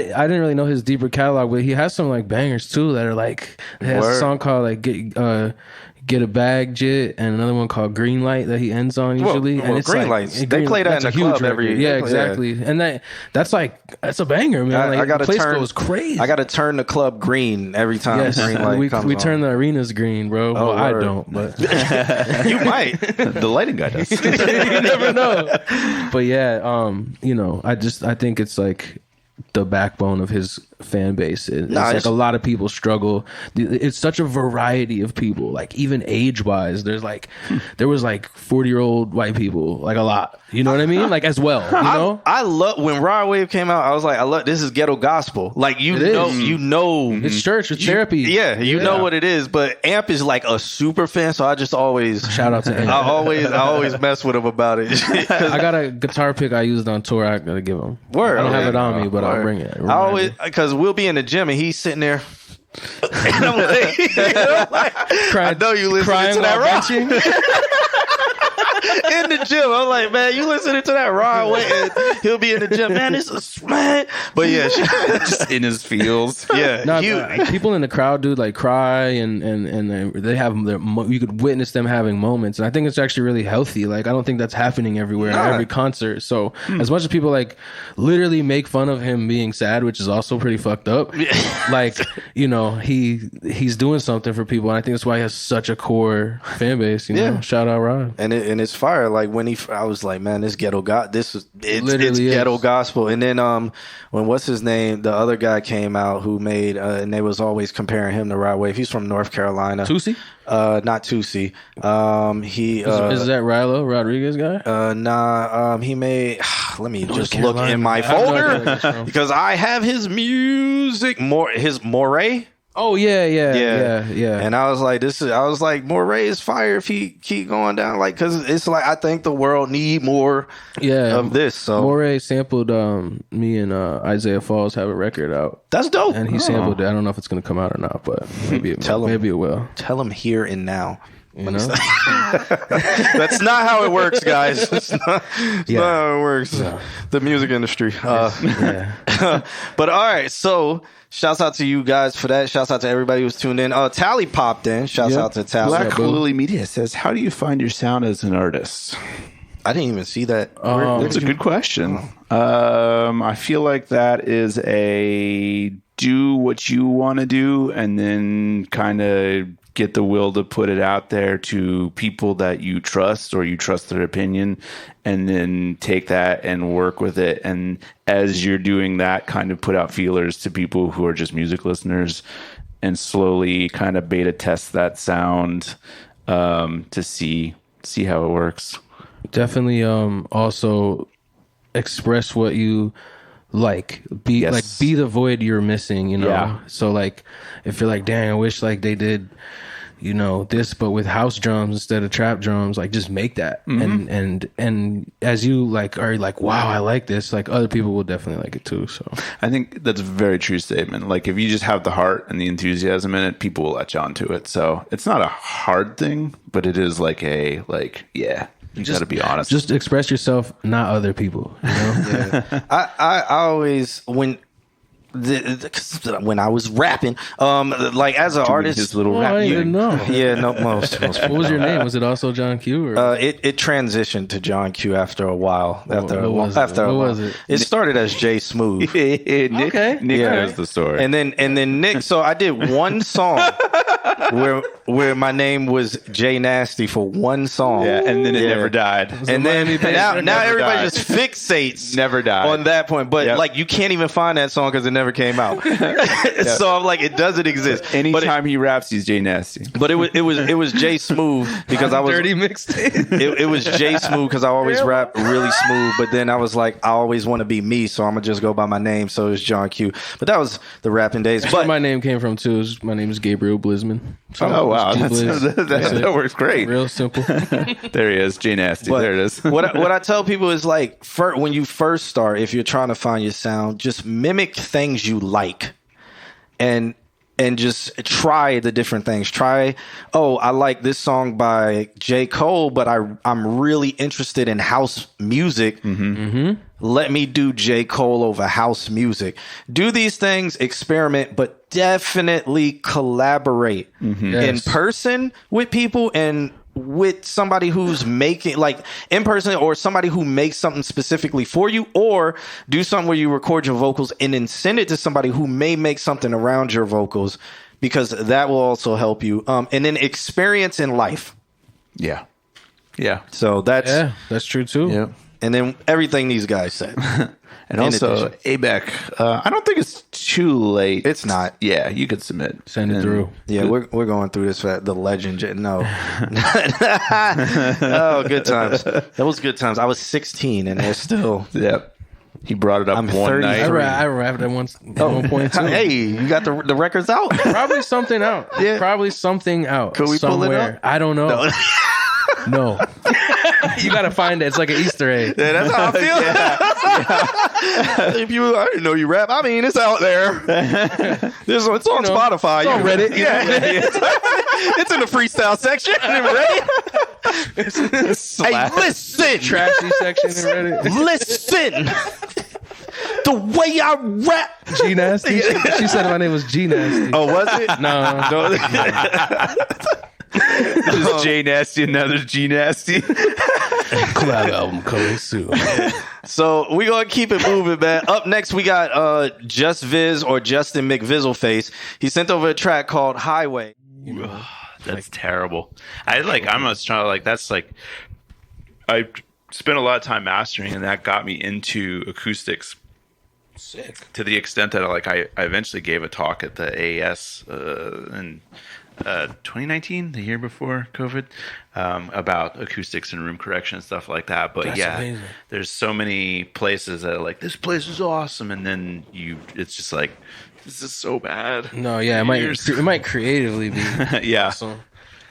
didn't really know his deeper catalog, but he has some like bangers too that are like, he has a song called like Get a Bag Jit, and another one called Green Light that he ends on usually.
Well,
and it's
Green Lights. They play that in the club every year.
Yeah, exactly. Yeah. And that's a banger, man. Like, the place goes crazy.
I got to turn the club green every time Green Light comes on.
We turn the arenas green, bro.
Oh,
well, I don't, but
you might.
The lighting guy does.
You never know. But yeah, you know, I think it's like the backbone of his fan base. It's like a lot of people struggle. It's such a variety of people, like even age wise. There was like 40-year-old white people, like a lot. You know what I mean? Like as well. You know,
I love when Rod Wave came out. I was like, I love this is ghetto gospel. Like you know,
it's church, it's therapy.
Yeah, you know what it is. But Amp is like a super fan, so I just always
shout out to Amp.
I always mess with him about it.
I got a guitar pick I used on tour. I gotta give him.
Word.
I don't have it on me, but I'll bring it.
I always because we'll be in the gym and he's sitting there. And I'm like, I know you listening to that rock. In the gym, I'm like, man, you listening to that Rod Wave? And he'll be in the gym, man. This is man. But yeah,
just in his feels.
Yeah,
people in the crowd, dude, like cry and they have you could witness them having moments, and I think it's actually really healthy. Like I don't think that's happening everywhere at every concert. So as much as people like literally make fun of him being sad, which is also pretty fucked up, like you know he's doing something for people, and I think that's why he has such a core fan base. You know, shout out Rod.
And it's fire. Like when I was like, man, this ghetto it's
Literally
ghetto
is.
gospel. And then when what's his name, the other guy came out who made and they was always comparing him to Rod Wave. He's from North Carolina.
Tusi?
Not Tusi. He
Is that Rilo Rodriguez guy?
nah. He made. Let me just look
Carolina.
in my
I have no idea where
folder
that's from.
because I have his music. His Moray.
Oh yeah.
And I was like, Moray is fire if he keep going down, like, because it's like I think the world need more of this. So
Moray sampled me and Isaiah Falls have a record out,
that's dope.
and he sampled it. I don't know if it's gonna come out or not, but maybe maybe it will.
Tell him here and now.
You know?
That's not how it works, guys. It's not how it works.
No.
The music industry.
Yeah.
But all right, so shouts out to you guys for that. Shouts out to everybody who's tuned in. Tally popped in. Shouts out to Tally.
Black Lily Media says, how do you find your sound as an artist?
I didn't even see that.
That's a good question. I feel like that is a do what you want to do and then kind of get the will to put it out there to people that you trust or you trust their opinion, and then take that and work with it. And as you're doing that, kind of put out feelers to people who are just music listeners and slowly kind of beta test that sound to see how it works.
Definitely. Also express what you like. Be the void you're missing. You know.
Yeah.
So like, if you're like, dang, I wish like they did, you know, this but with house drums instead of trap drums, like just make that. And as you like are like, wow, I like this, like other people will definitely like it too. So
I think that's a very true statement. Like if you just have the heart and the enthusiasm in it, people will latch on to it. So it's not a hard thing, but it is like you got to be honest.
just express yourself, not other people. You know?
I always when I was rapping, like as an artist,
his little
Oh,
rap
I didn't
game.
know.
yeah, no, most
What was your name? Was it also John Q? Or?
it transitioned to John Q after a while.
What was it?
It started as Jay Smooth,
Nick
Okay.
knows the story.
and then Nick. So I did one song where my name was Jay Nasty for one song.
yeah, and then it never died.
And then now
Never
everybody
died.
just fixates
Never died.
on that point. But
Yep.
like you can't even find that song because it never came out. So I'm like, it doesn't exist.
Anytime he raps, he's Jay Nasty.
But it was Jay Smooth because I was
Dirty mixtape.
it was Jay Smooth because I always rap really smooth. But then I was like, I always want to be me, so I'm gonna just go by my name. So it's John Q. But that was the rapping days.
That's where
But
my name came from too. My name is Gabriel Blisman. So
Oh wow,
it's G Blizz. That's it.
that works great.
Real simple.
There he is, Jay Nasty.
But
there it is.
what I tell people is like, when you first start, if you're trying to find your sound, just mimic things you like, and just try the different things. Try, I like this song by J. Cole, but I'm really interested in house music. Let me do J. Cole over house music. Do these things, experiment, but definitely collaborate in
Yes.
person with people and with somebody who's making, like, in person, or somebody who makes something specifically for you, or do something where you record your vocals and then send it to somebody who may make something around your vocals, because that will also help you. And then experience in life.
Yeah.
So that's
Yeah, that's true too.
Yeah.
and then everything these guys said.
And also, ABEC, I don't think it's too late.
It's not.
Yeah, you could submit.
Send it
And-
through.
Yeah, we're going through this for the legend. No. Oh, good times. That was good times. I was 16 and they're still.
Yep. He brought it up
I'm
one
33.
night.
I rapped at one point too.
Hey, you got the records out?
Probably something out.
Yeah.
Probably something out.
Could we pull it
somewhere.
up?
I don't know. No. You gotta find it. It's like an Easter egg.
Yeah, that's how I feel. I didn't know you rap. I mean, it's out there. It's on Spotify.
It's on Reddit.
Yeah. It's in the freestyle section. Reddit. Hey, listen.
Trashy section in Reddit.
Listen. The way I rap.
G Nasty. She said my name was G Nasty.
Oh, was it?
No.
There's Jay Nasty and now there's G Nasty.
Collab album coming soon.
So we're going to keep it moving, man. Up next, we got Just Viz, or Justin McVizzleface. He sent over a track called Highway.
That's terrible. I'm almost trying to, like, that's like I spent a lot of time mastering, and that got me into acoustics.
Sick.
To the extent that I eventually gave a talk at the AES in 2019, the year before COVID, about acoustics and room correction and stuff like that. But
That's amazing.
There's so many places that are like, this place is awesome, and then it's just like, this is so bad.
No, yeah, it might creatively be
yeah.
awesome.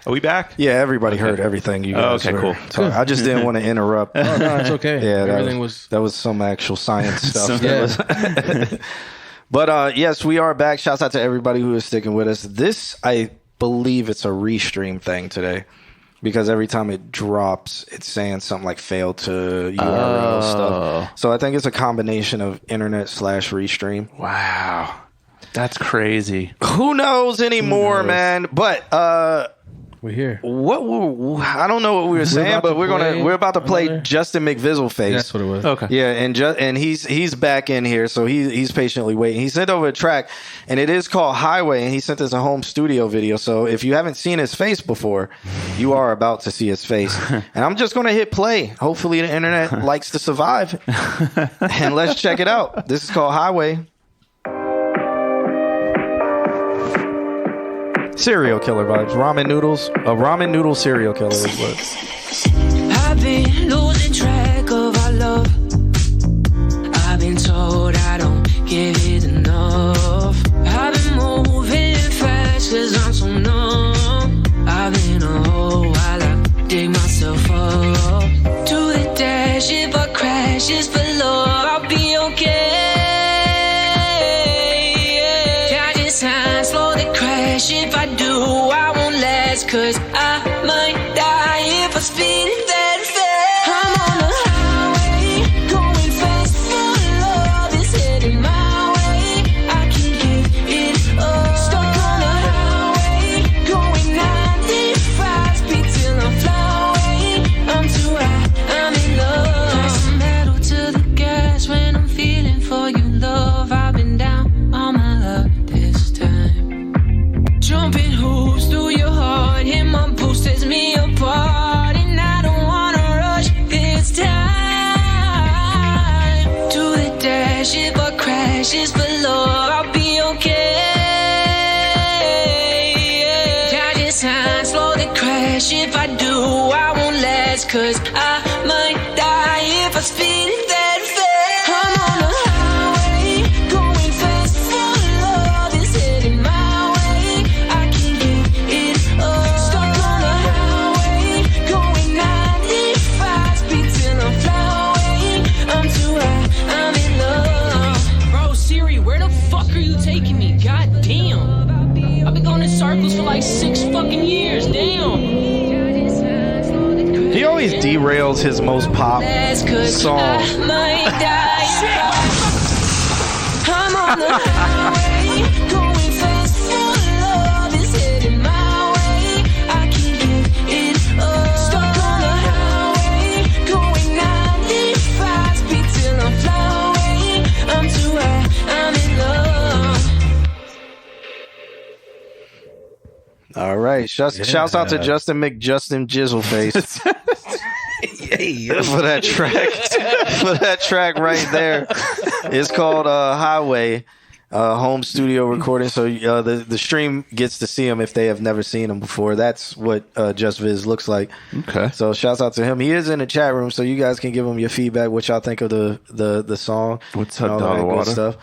Are we back?
Yeah, everybody heard everything you guys
okay,
were
cool.
talking. I just didn't want to interrupt.
Oh, no, it's okay.
Yeah,
Everything
that was some actual science stuff.
Yeah.
But yes, we are back. Shouts out to everybody who is sticking with us. This, I believe it's a restream thing today, because every time it drops, it's saying something like failed to URL stuff. So I think it's a combination of internet / restream.
Wow. That's crazy.
Who knows anymore, man? But
we're here.
I don't know what we were saying, but we're about to play Justin McVizzleface.
That's what it was.
Okay.
Yeah, and he's back in here, so he's patiently waiting. He sent over a track, and it is called Highway, and he sent us a home studio video. So if you haven't seen his face before, you are about to see his face. And I'm just going to hit play. Hopefully the internet likes to survive. And let's check it out. This is called Highway. Serial killer vibes. Ramen noodles. A ramen noodle serial killer is what.
I've been losing track of our love. I've been told I don't give it enough. I've been moving fast 'cause I'm so numb. I've been a hole while I dig myself up. To the dash, if I crash, it's for love. I'll be okay. Slow the crash. If I do, I won't last, 'cause I might die if I speed that fast. I'm on the highway, going fast for love. It's heading my way, I can't give it up. Stuck on the highway, going 95 speed till I'm fly away. I'm too high, I'm in love. Press the metal to the gas when I'm feeling for you, love. I've been down on my luck this time. Jumping hoops through your heart, hit my boost, sets me apart, and I don't wanna rush this time. To the dash, if I crash, it's for love. I'll be okay. Catch a sign, slow the crash. If I do, I won't last, 'cause I might die if I speed that fast. I'm on the highway, going fast for love. It's heading my way, I can't give it up. Stuck on the highway, going 95 speed till I'm fly away. I'm too high, I'm in love. Bro, Siri, where the fuck are you taking me? God damn. I've been going in circles for like 6 fucking years. Damn.
He always derails his most pop song.
I'm on the highway, going fast for love. It's heading my way, I can't give it up. Stuck on the highway, going 95 speed till I'm fly away. I'm too high, I'm in love.
All right. Shouts out to Justin Jizzleface. For that track. For that track right there. It's called Highway. Home studio recording. So the stream gets to see him if they have never seen him before. That's what Just Viz looks like.
Okay.
So shouts out to him. He is in the chat room, so you guys can give him your feedback, what y'all think of the song.
What's
and
up,
all that
Dog
good
Water?
stuff.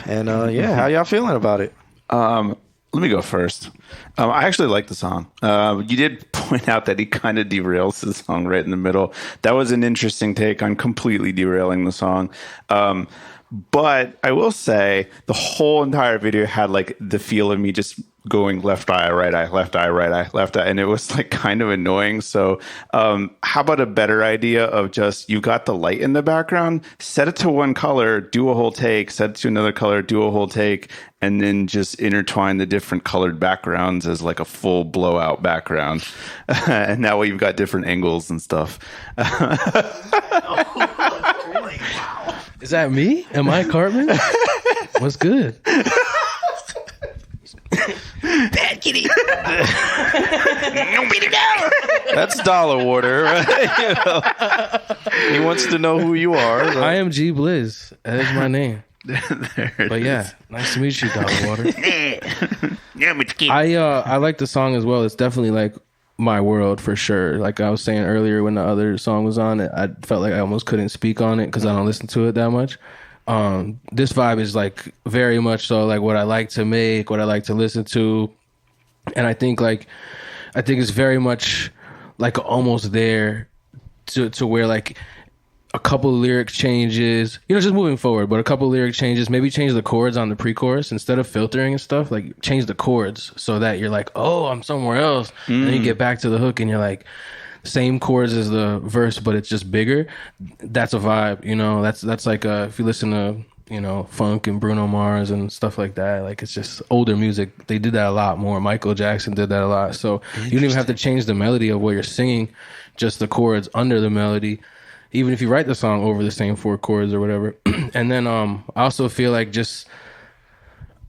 And how y'all feeling about it?
Let me go first. I actually like the song. You did point out that he kind of derails the song right in the middle. That was an interesting take on completely derailing the song. But I will say the whole entire video had like the feel of me just going left eye, right eye, left eye, right eye, left eye. And it was like kind of annoying. So how about a better idea of just, you got the light in the background, set it to one color, do a whole take, set it to another color, do a whole take, and then just intertwine the different colored backgrounds as like a full blowout background. And that way you've got different angles and stuff.
Is that me? Am I Cartman? What's good?
Bad kitty.
That's dollar water, right? You know? He wants to know who you are. So.
I am G Blizz. That is my name. But yeah, nice to meet you, Dollar Water. I like the song as well. It's definitely like my world for sure. Like I was saying earlier when the other song was on, I felt like I almost couldn't speak on it because I don't listen to it that much. This vibe is like very much so like what I like to make, what I like to listen to, and I think it's very much like almost there to where like a couple of lyric changes, just moving forward, but a couple of lyric changes, maybe change the chords on the pre-chorus instead of filtering and stuff, like change the chords so that you're like, oh, I'm somewhere else. And then you get back to the hook and you're like, same chords as the verse, but it's just bigger. That's a vibe, that's like, if you listen to, funk and Bruno Mars and stuff like that, like it's just older music. They did that a lot more. Michael Jackson did that a lot. So you don't even have to change the melody of what you're singing, just the chords under the melody. Even if you write the song over the same 4 chords or whatever. And then I also feel like just,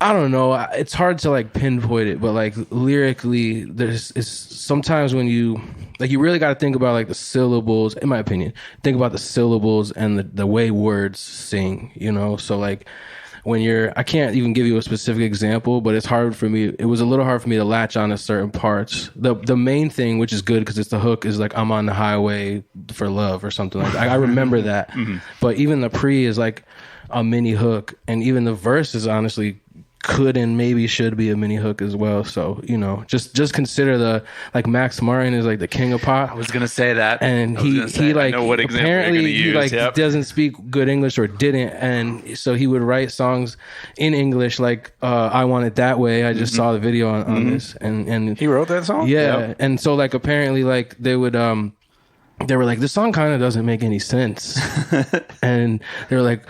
I don't know, it's hard to like pinpoint it, but like lyrically, it's sometimes when you really got to think about like the syllables, in my opinion, think about the syllables and the way words sing, So like when I can't even give you a specific example, but it was a little hard for me to latch on to certain parts. The main thing, which is good because it's the hook, is like I'm on the highway for love or something like that. I remember that. But even the pre is like a mini hook, and even the verse is honestly could and maybe should be a mini hook as well. So, just consider like Max Martin is like the king of pop.
I was going to say that.
And he like,
I know what example
apparently
you're gonna use.
he like doesn't speak good English or didn't. And so he would write songs in English like, I Want It That Way. I just saw the video on this. And
He wrote that song?
yeah.
Yep.
And so like, apparently like they were like, this song kind of doesn't make any sense. And they were like,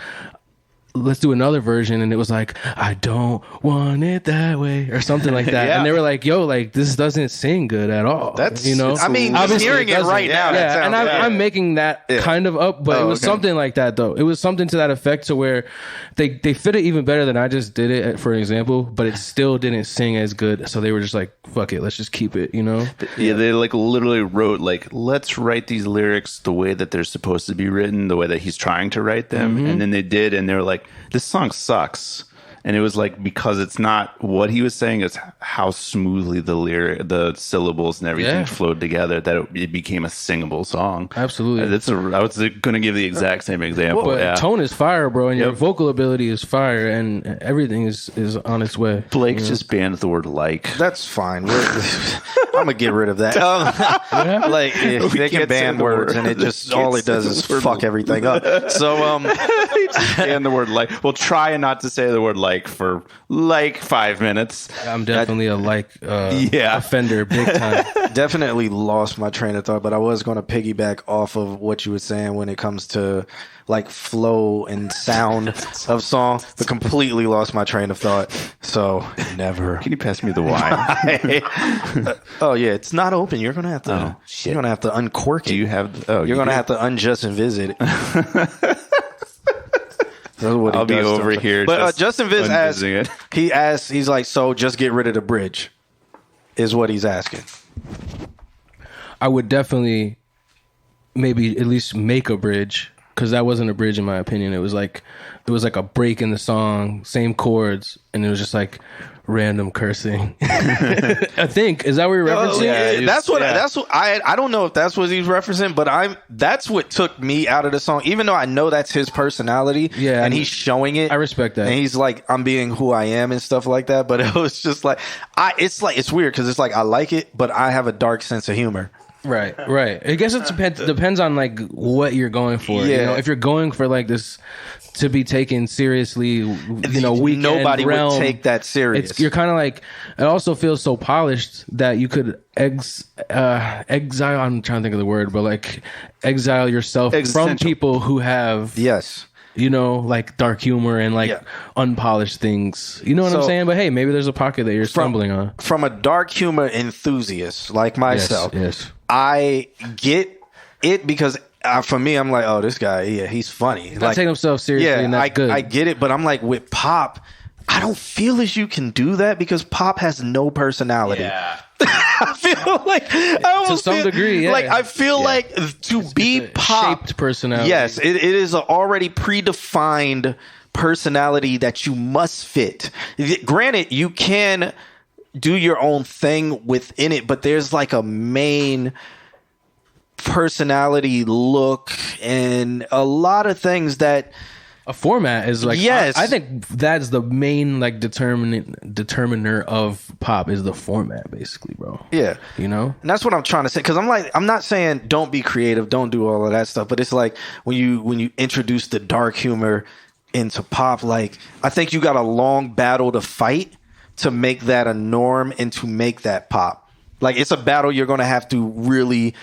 let's do another version, and it was like, I don't want it that way or something like that.
Yeah.
And they were like, yo, like this doesn't sing good at all.
That's
I
mean, just
obviously
hearing it
doesn't.
right now. that
Yeah,
sounds
and I'm making that kind of up, but it was something like that though. It was something to that effect to where they fit it even better than I just did it, for example, but it still didn't sing as good. So they were just like, fuck it, let's just keep it,
Yeah, they like literally wrote like, let's write these lyrics the way that they're supposed to be written, the way that he's trying to write them. And then they did, and they were like, this song sucks. And it was like, because it's not what he was saying, it's how smoothly the syllables and everything flowed together that it became a singable song.
Absolutely.
I was going to give the exact same example.
But tone is fire, bro, and your vocal ability is fire, and everything is on its way.
Blake's just banned the word like.
That's fine. I'm gonna get rid of that. Like if they can ban words, and it just all it does is fuck everything up. So
ban the word like. We'll try not to say the word like for like 5 minutes.
I'm definitely a offender, big time.
Definitely lost my train of thought, but I was going to piggyback off of what you were saying when it comes to like flow and sound of song, but completely lost my train of thought. So never.
Can you pass me the wine?
Oh yeah, it's not open. You're gonna have to.
Oh, shit.
You're gonna have to uncork it.
Do you have?
You're gonna have to unjust and visit it.
I'll be over here.
But Justin Viz asked, he's like, so just get rid of the bridge, is what he's asking.
I would definitely maybe at least make a bridge, because that wasn't a bridge in my opinion. It was like there was like a break in the song, same chords, and it was just like random cursing. I think, is that what you're referencing?
Yeah, that's what I don't know if that's what he's referencing, but that's what took me out of the song, even though I know that's his personality.
Yeah,
and he's showing it.
I respect that.
And he's like, I'm being who I am and stuff like that. But it was just like, it's weird because it's like I like it, but I have a dark sense of humor.
Right. I guess it depends on like what you're going for.
Yeah.
If you're going for like this to be taken seriously, weekend
nobody
realm,
would take that serious.
You're kind of like, it also feels so polished that you could exile. I'm trying to think of the word, but like exile yourself from people who have like dark humor and like unpolished things. You know what I'm saying? But hey, maybe there's a pocket that you're stumbling on.
From a dark humor enthusiast like myself,
yes.
I get it because for me, I'm like, oh, this guy, he's funny.
Not taking himself seriously, and that's good.
I get it, but I'm like, with pop, I don't feel as you can do that because pop has no personality.
Yeah.
I feel like I almost
some
feel,
degree, yeah.
like I feel like to be
It's a
pop
shaped personality.
Yes, it is an already predefined personality that you must fit. Granted, you can do your own thing within it, but there's like a main personality look and a lot of things that
A format is like,
Yes.
I think that's the main like determiner of pop is the format, basically, bro.
yeah.
You know,
And that's what I'm trying to say. Because I'm not saying don't be creative, don't do all of that stuff. But it's like when you introduce the dark humor into pop, like I think you got a long battle to fight to make that a norm and to make that pop. Like it's a battle you're gonna have to really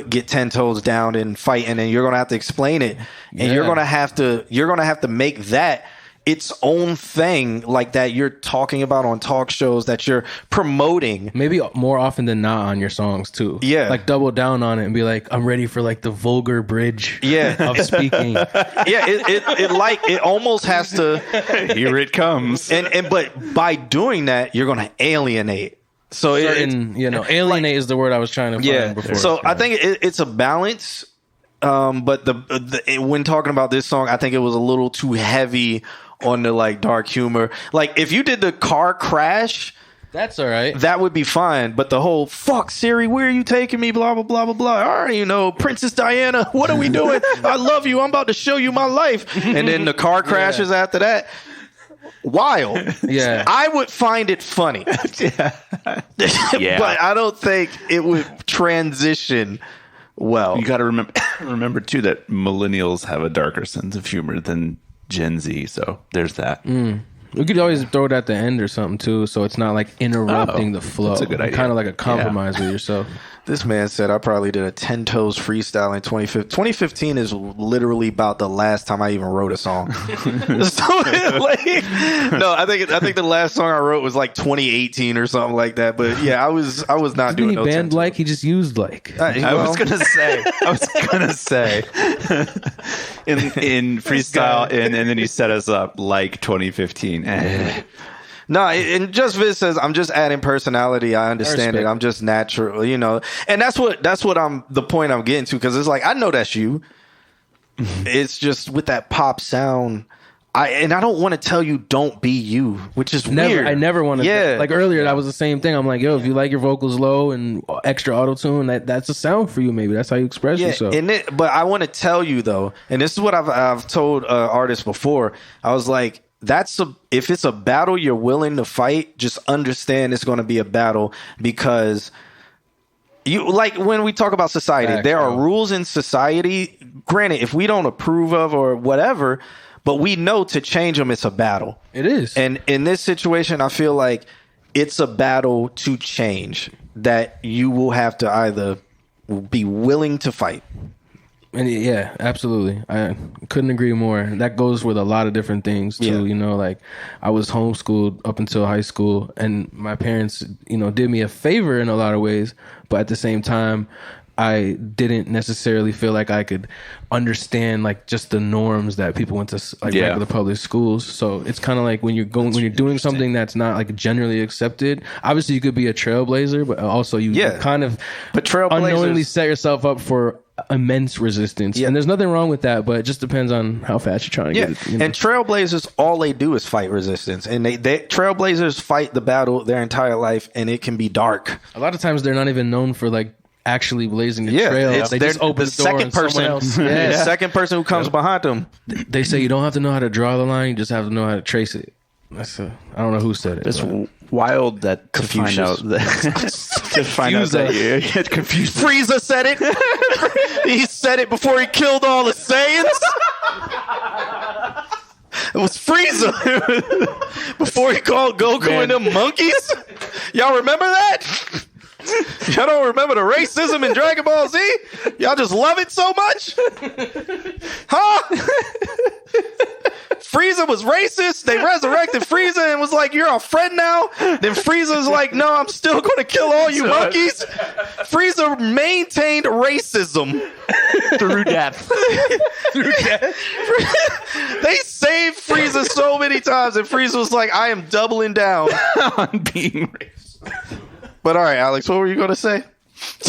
get 10 toes down and fight, and then you're gonna have to explain it, and you're gonna have to make that its own thing, like that you're talking about on talk shows that you're promoting.
maybe more often than not on your songs too.
Yeah.
like double down on it and be like, I'm ready for like the vulgar bridge.
Yeah.
of speaking.
Yeah, it almost has to.
Here it comes.
And but by doing that, you're gonna alienate. So
Alienate is the word I was trying to find before.
So I think it's a balance. But when talking about this song, I think it was a little too heavy on the like dark humor. Like if you did the car crash,
that's all right.
that would be fine. But the whole fuck Siri, where are you taking me? Blah blah blah blah blah. All right, Princess Diana, what are we doing? I love you. I'm about to show you my life. And then the car crashes after that. Wild.
Yeah.
I would find it funny.
Yeah.
But I don't think it would transition well.
You got to remember too that millennials have a darker sense of humor than Gen Z. So there's that.
We could always throw it at the end or something too, so it's not like interrupting the flow.
that's a good idea.
Kind of like a compromise with yourself.
This man said I probably did a 10 toes freestyle in 2015. 2015 is literally about the last time I even wrote a song. So, like, no, I think the last song I wrote was like 2018 or something like that. But yeah, I was not doing no 10
banned
toes.
like he just used like.
I was gonna say in freestyle, and then he set us up like 2015.
No, and Just Viz says I'm just adding personality. I understand it. I'm just natural, and that's what the point I'm getting to, because it's like I know that's you. It's just with that pop sound. I don't want to tell you don't be you, which is weird.
I never want to.
Yeah,
like earlier, that was the same thing. I'm like, yo, if you like your vocals low and extra auto tune, that's a sound for you. Maybe that's how you express yourself.
But I want to tell you though, and this is what I've told artists before. I was like, if it's a battle you're willing to fight, just understand it's going to be a battle, because you, like when we talk about society, there are rules in society. Granted, if we don't approve of or whatever, but we know to change them, it's a battle.
It is.
And in this situation, I feel like it's a battle to change that you will have to either be willing to fight.
And yeah, absolutely. I couldn't agree more. That goes with a lot of different things too.
Yeah.
Like I was homeschooled up until high school, and my parents, did me a favor in a lot of ways, but at the same time, I didn't necessarily feel like I could understand like just the norms that people went to regular public schools. So it's kind of like when you're doing something that's not like generally accepted. Obviously, you could be a trailblazer, but also you kind of unknowingly set yourself up for immense resistance. And there's nothing wrong with that, but it just depends on how fast you're trying to get it.
And trailblazers, all they do is fight resistance, and they trailblazers fight the battle their entire life, and it can be dark.
A lot of times they're not even known for like actually blazing a trail. They just open the door and someone else.
The second person who comes behind them.
They say you don't have to know how to draw the line, you just have to know how to trace it. I don't know who said it.
It's wild that to find out that you get confused.
Frieza said it. He said it before he killed all the Saiyans. It was Frieza before he called Goku and them monkeys. Y'all remember that? Y'all don't remember the racism in Dragon Ball Z? Y'all just love it so much? Huh? Frieza was racist. They resurrected Frieza and was like, you're our friend now. Then Frieza's like, no, I'm still going to kill all you monkeys. Frieza maintained racism
Through death.
They saved Frieza so many times, and Frieza was like, I am doubling down
On being racist.
But all right, Alex, what were you going to say?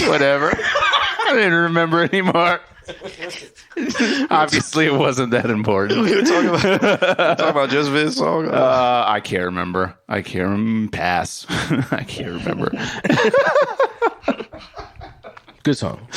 Whatever. I didn't remember anymore. Obviously, it wasn't that important.
We were talking about Just Viz song.
I can't remember. Pass. I can't remember.
Good song.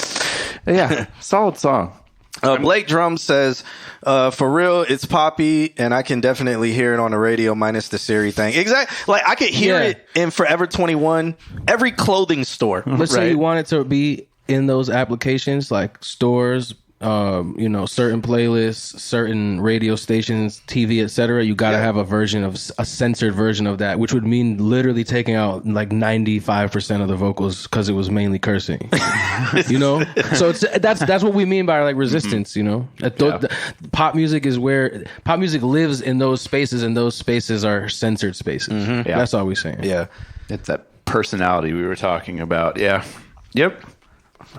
Yeah, solid song.
Blake Drum says, for real, it's poppy, and I can definitely hear it on the radio minus the Siri thing. Exactly. Like, I could hear it in Forever 21, every clothing store.
Let's say you want it to be in those applications like stores, certain playlists, certain radio stations, TV, etc. You got to have a censored version of that, which would mean literally taking out like 95% of the vocals because it was mainly cursing. So that's what we mean by like resistance. Pop music is where pop music lives in those spaces, and those spaces are censored spaces. Yeah. That's all we're saying.
Yeah,
it's that personality we were talking about. Yeah. Yep.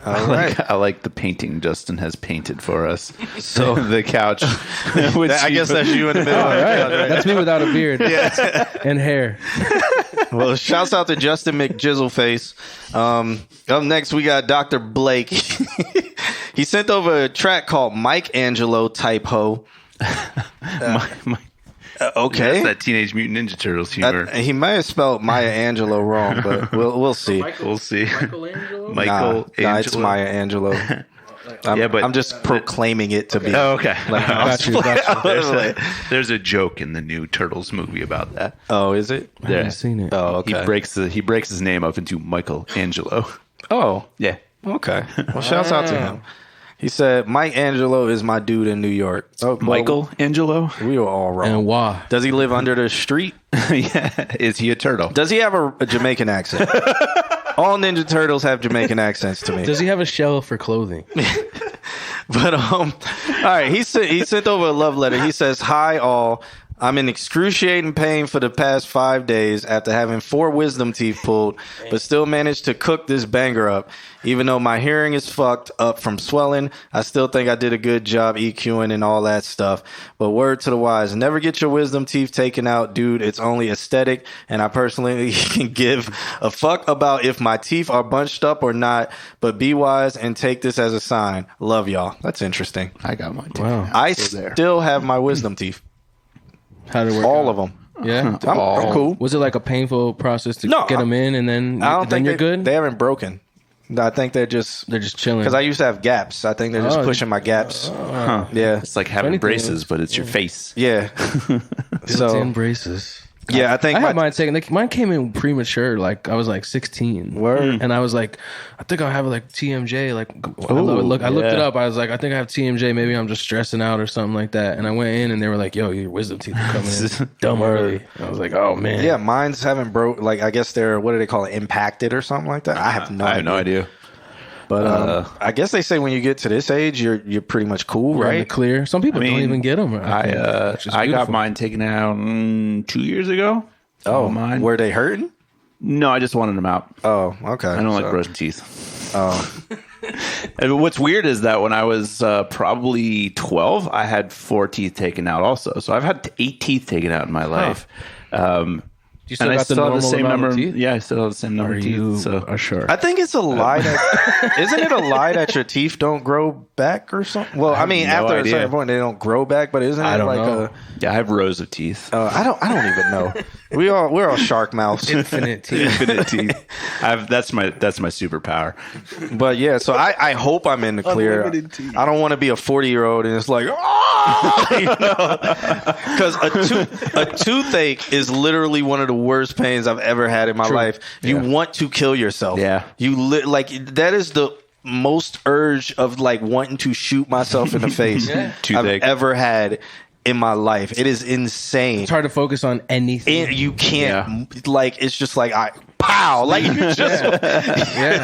I like the painting Justin has painted for us. So the couch.
I guess that's you in the middle.
Right. That's me without a beard and hair.
Well, shouts out to Justin McJizzleface. Up next, we got Dr. Blake. He sent over a track called Mike Angelo Type Ho. Okay.
That's that Teenage Mutant Ninja Turtles humor.
He might have spelled Maya Angelou wrong, but we'll see.
We'll see.
Michelangelo?
Nah, it's Maya Angelou. I'm just proclaiming it to be.
Oh, okay.
Got you.
There's a joke in the new Turtles movie about that.
Oh, is it?
I haven't seen it.
Oh, okay.
He breaks his name up into Michelangelo.
Oh,
yeah.
Okay. Well, shouts out to him. He said, Mike Angelo is my dude in New York. Oh,
Michelangelo?
We were all wrong.
And why?
Does he live under the street?
Yeah. Is he a turtle?
Does he have a Jamaican accent? All Ninja Turtles have Jamaican accents to me.
Does he have a shell for clothing?
But all right, he sent over a love letter. He says, "Hi all. I'm in excruciating pain for the past 5 days after having 4 wisdom teeth pulled, but still managed to cook this banger up. Even though my hearing is fucked up from swelling, I still think I did a good job EQing and all that stuff. But word to the wise, never get your wisdom teeth taken out, dude. It's only aesthetic, and I personally can give a fuck about if my teeth are bunched up or not, but be wise and take this as a sign. Love y'all." That's interesting.
I got mine.
Wow.
I still have my wisdom teeth.
How did it work?
All of them.
Yeah.
I'm cool.
Was it like a painful process to get them in, and then you're good?
They haven't broken. I think they're just
chilling.
Because I used to have gaps. I think they're just pushing my gaps. Yeah.
It's like having braces, but it's your face.
Yeah.
So braces.
Yeah, I think
I had mine taken. Mine came in premature. Like I was like 16.
Word.
And I was like, I think I have like TMJ. Like I looked it up. I was like, I think I have TMJ. Maybe I'm just stressing out or something like that. And I went in and they were like, "Yo, your wisdom teeth are coming in dumb early." I was like, "Oh man."
Yeah, mine's haven't broke. Like I guess they're, what do they call it, impacted or something like that. I have no idea. But I guess they say when you get to this age, you're pretty much cool,
You're in
right?
the clear. Some people don't even get them.
I got mine taken out 2 years ago.
Oh,
mine.
Were they hurting?
No, I just wanted them out.
Oh, okay.
I don't like brushing teeth.
Oh.
And what's weird is that when I was probably 12, I had 4 teeth taken out also. So I've had 8 teeth taken out in my life.
You still got the normal
same
amount
number
of teeth?
Yeah, I still have the same number of teeth. So
are sure.
I think it's a lie. Isn't it a lie that your teeth don't grow back or something? Well, I mean, after a certain point, they don't grow back. But isn't it
I don't
like
know.
Yeah, I have rows of teeth.
I don't even know. We're all shark mouths.
Infinite teeth.
Infinite teeth. That's my superpower.
But yeah, so I hope I'm in the clear. I don't want to be a 40-year-old and it's like, because a toothache is literally one of the worst pains I've ever had in my life. You want to kill yourself.
Yeah.
Like that is the most urge of like wanting to shoot myself in the face I've ever had in my life. It is insane.
It's hard to focus on anything.
And you can't like, it's just like pow. Like you just,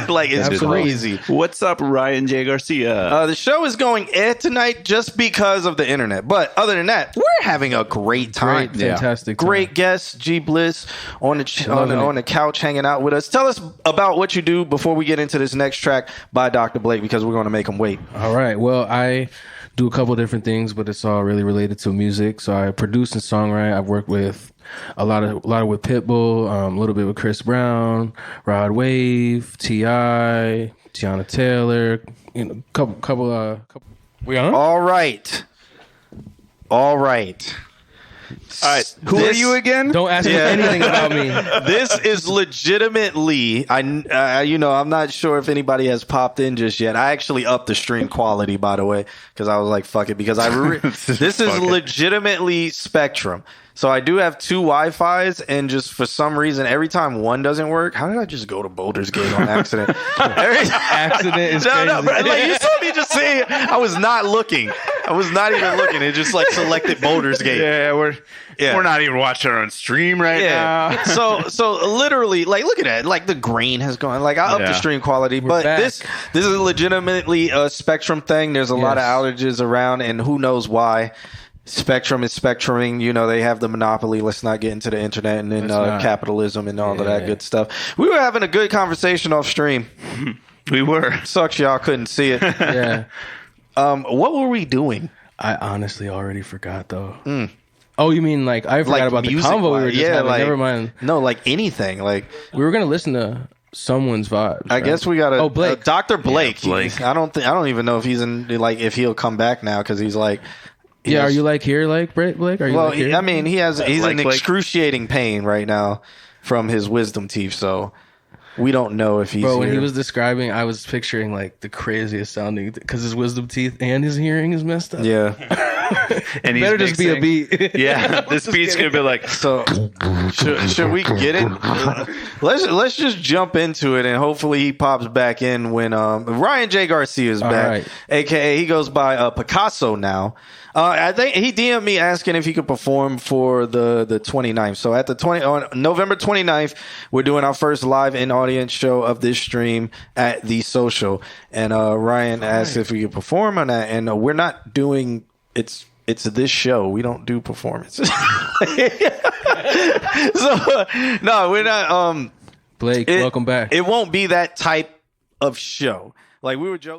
like it's
absolutely.
crazy.
What's up, Ryan J. Garcia?
The show is going air tonight just because of the internet. But other than that, we're having a great time.
Great, fantastic time.
Great guest, G Bliss, on the couch hanging out with us. Tell us about what you do before we get into this next track by Dr. Blake, because we're going to make him wait.
All right. Well, I do a couple different things, but it's all really related to music. So I produce and songwrite. I've worked with a lot of with Pitbull, a little bit with Chris Brown, Rod Wave, T.I., Tiana Taylor, couple. We on?
All right.
All right. Who are you again?
Don't ask me anything about me.
This is legitimately, I'm not sure if anybody has popped in just yet. I actually upped the stream quality, by the way, because I was like, fuck it, because this is legitimately Spectrum. So I do have two Wi-Fis, and just for some reason, every time one doesn't work, how did I just go to Boulder's Gate on accident?
Accident is crazy.
No, bro, like you saw me just saying, I was not looking. I was not even looking. It just like selected Boulder's Gate.
Yeah, we're not even watching our own stream right now.
So literally, like, look at that. Like the grain has gone. Like I upped the stream quality, but
back.
this is legitimately a Spectrum thing. There's a lot of outages around, and who knows why. Spectrum is spectruming. You know, they have the monopoly. Let's not get into the internet and then capitalism and all of that good stuff. We were having a good conversation off stream.
We were.
Sucks y'all couldn't see it.
Yeah.
What were we doing?
I honestly already forgot though. Oh, you mean like I forgot about the
music
convo we were
wise.
just having?
Like,
Never mind.
No, like anything. Like
We were gonna listen to someone's vibes.
I
right?
guess we got to
Blake.
Dr. Blake.
Yeah, Blake.
I don't even know if he's in, like, if he'll come back now, because he's like.
Are you like here, like Blake? Are you
Well,
like here?
I mean, he's
like
in
Blake.
excruciating pain right now from his wisdom teeth, so we don't know if he's.
Bro, when
here.
he was describing, I was picturing like the craziest sounding because his wisdom teeth and his hearing is messed up.
Yeah.
And he's
Better just be a
mixing.
beat.
Yeah, this beat's gonna be like.
So should we get it? Let's just jump into it, and hopefully he pops back in when Ryan J. Garcia is back,
right.
aka he goes by Picasso now. I think he DM'd me asking if he could perform for the 29th. So at on November 29th, we're doing our first live in audience show of this stream at the Social, and Ryan asked if we could perform on that, and we're not doing it's this show. We don't do performances. So no, we're not.
Blake, welcome back.
It won't be that type of show. Like we were joking.